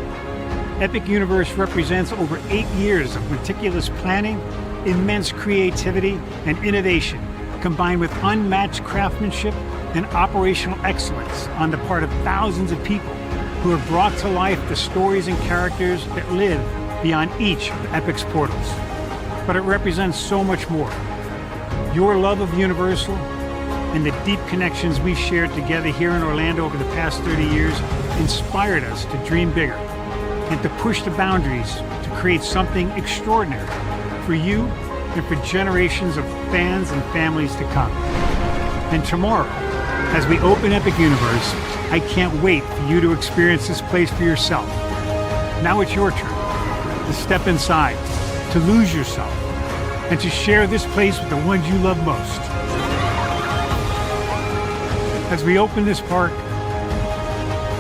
Epic Universe represents over 8 years of meticulous planning, immense creativity, and innovation, combined with unmatched craftsmanship and operational excellence on the part of thousands of people who have brought to life the stories and characters that live beyond each of Epic's portals. But it represents so much more. Your love of Universal and the deep connections we've shared together here in Orlando over the past 30 years inspired us to dream bigger and to push the boundaries to create something extraordinary for you and for generations of fans and families to come. And tomorrow, as we open Epic Universe, I can't wait for you to experience this place for yourself. Now it's your turn to step inside, to lose yourself, and to share this place with the ones you love most. As we open this park,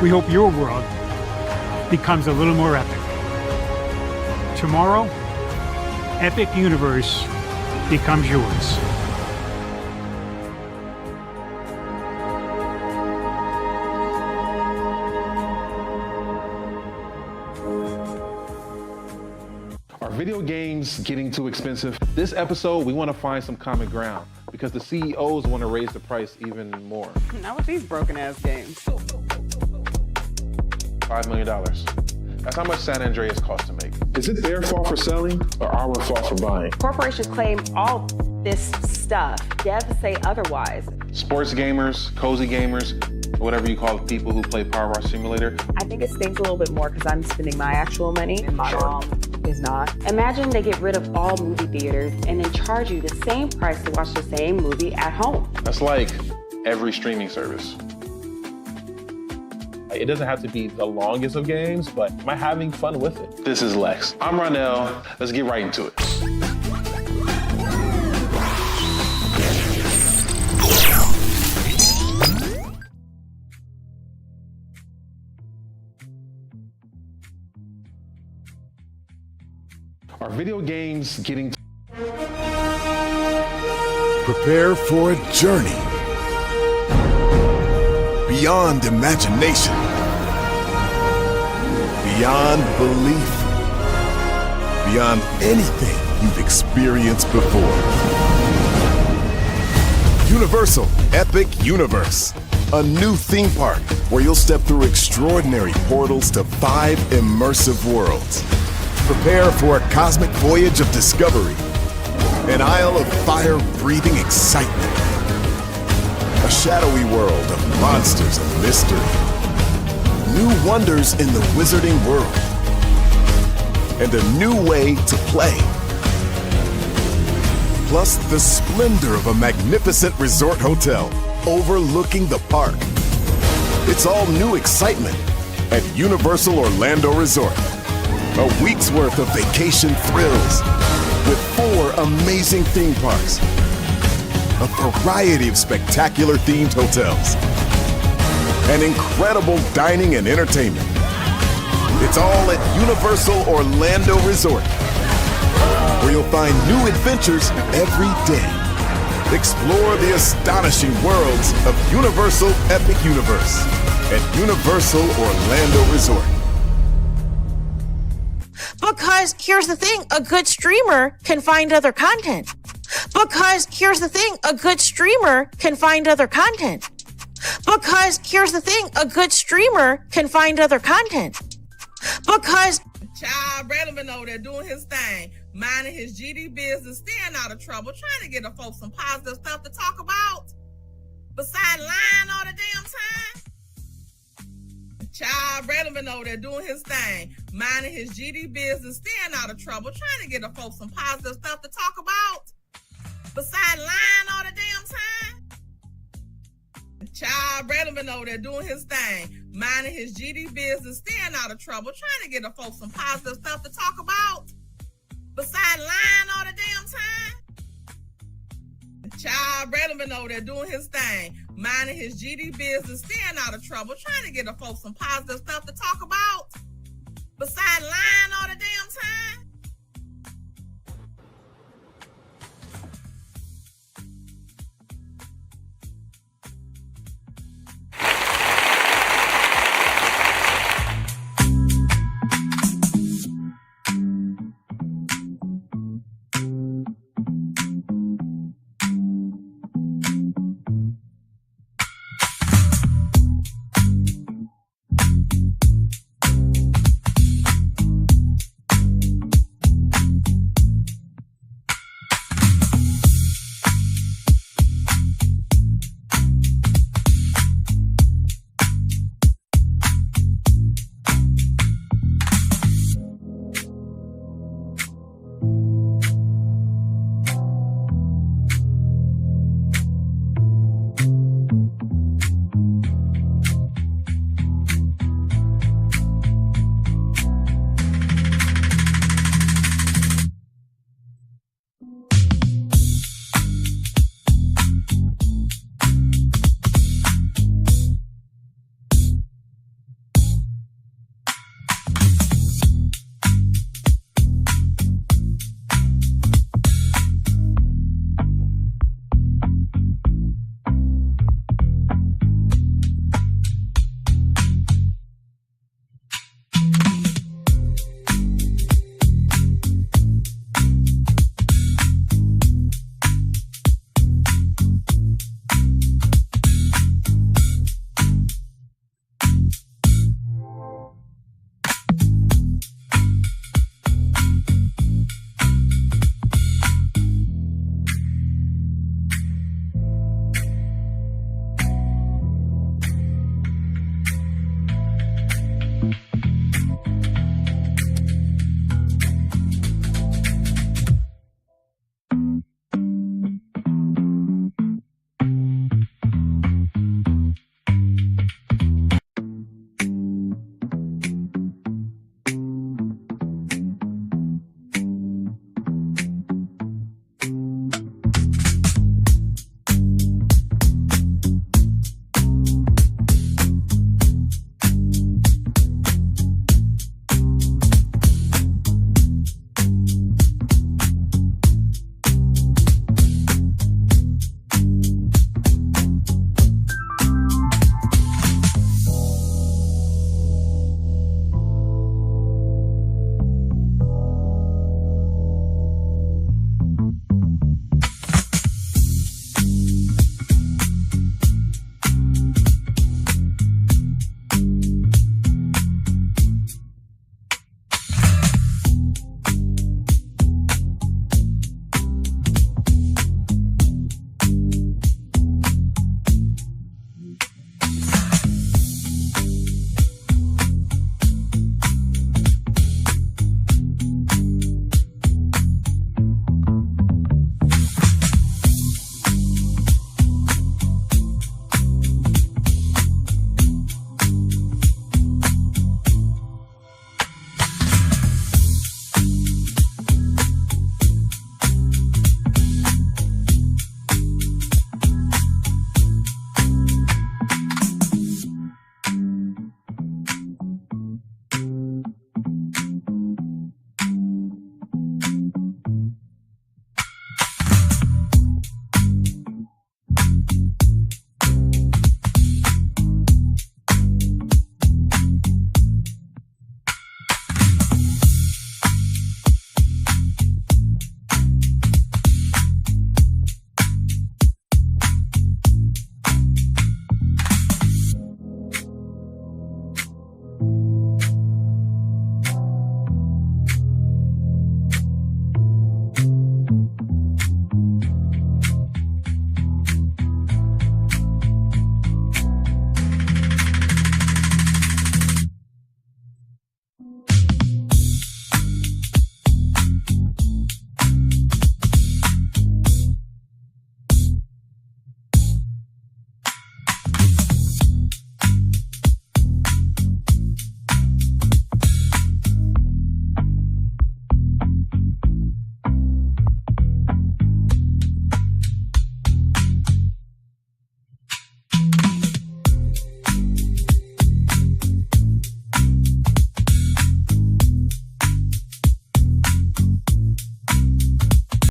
we hope your world becomes a little more epic. Tomorrow, Epic Universe becomes yours. Are video games getting too expensive? This episode, we want to find some common ground because the CEOs want to raise the price even more. Not with these broken ass games. $5 million. That's how much San Andreas costs to make. Is it their fault for selling or our fault for buying? Corporations claim all this stuff. Devs say otherwise. Sports gamers, cozy gamers, whatever you call the people who play Power Wash Simulator. I think it stings a little bit more because I'm spending my actual money and my mom is not. Imagine they get rid of all movie theaters and then charge you the same price to watch the same movie at home. That's like every streaming service. It doesn't have to be the longest of games, but am I having fun with it? This is Lex. I'm Ronell. Let's get right into it. Are video games getting... Prepare for a journey beyond imagination, beyond belief, beyond anything you've experienced before. Universal Epic Universe, a new theme park where you'll step through extraordinary portals to 5 immersive worlds. Prepare for a cosmic voyage of discovery, an isle of fire-breathing excitement, a shadowy world of monsters and mystery, new wonders in the wizarding world, and a new way to play. Plus the splendor of a magnificent resort hotel overlooking the park. It's all new excitement at Universal Orlando Resort. A week's worth of vacation thrills with 4 amazing theme parks, a variety of spectacular themed hotels, and incredible dining and entertainment. It's all at Universal Orlando Resort, where you'll find new adventures every day. Explore the astonishing worlds of Universal Epic Universe at Universal Orlando Resort. Because here's the thing, a good streamer can find other content. Because here's the thing, a good streamer can find other content. Because here's the thing, a good streamer can find other content. Because Child, Braylon been over there doing his thing. minding his GD business, staying out of trouble, trying to get the folks some positive stuff to talk about, besides lying all the damn time. Child, Braylon been over there doing his thing, minding his GD business, staying out of trouble, trying to get the folks some positive stuff to talk about, besides lying all the damn time. Child, Braylon been over there doing his thing, minding his GD business, staying out of trouble, trying to get the folks some positive stuff to talk about, besides lying all the damn time. Child, Braylon been over there doing his thing, minding his GD business, staying out of trouble, trying to get the folks some positive stuff to talk about, besides lying all the damn time.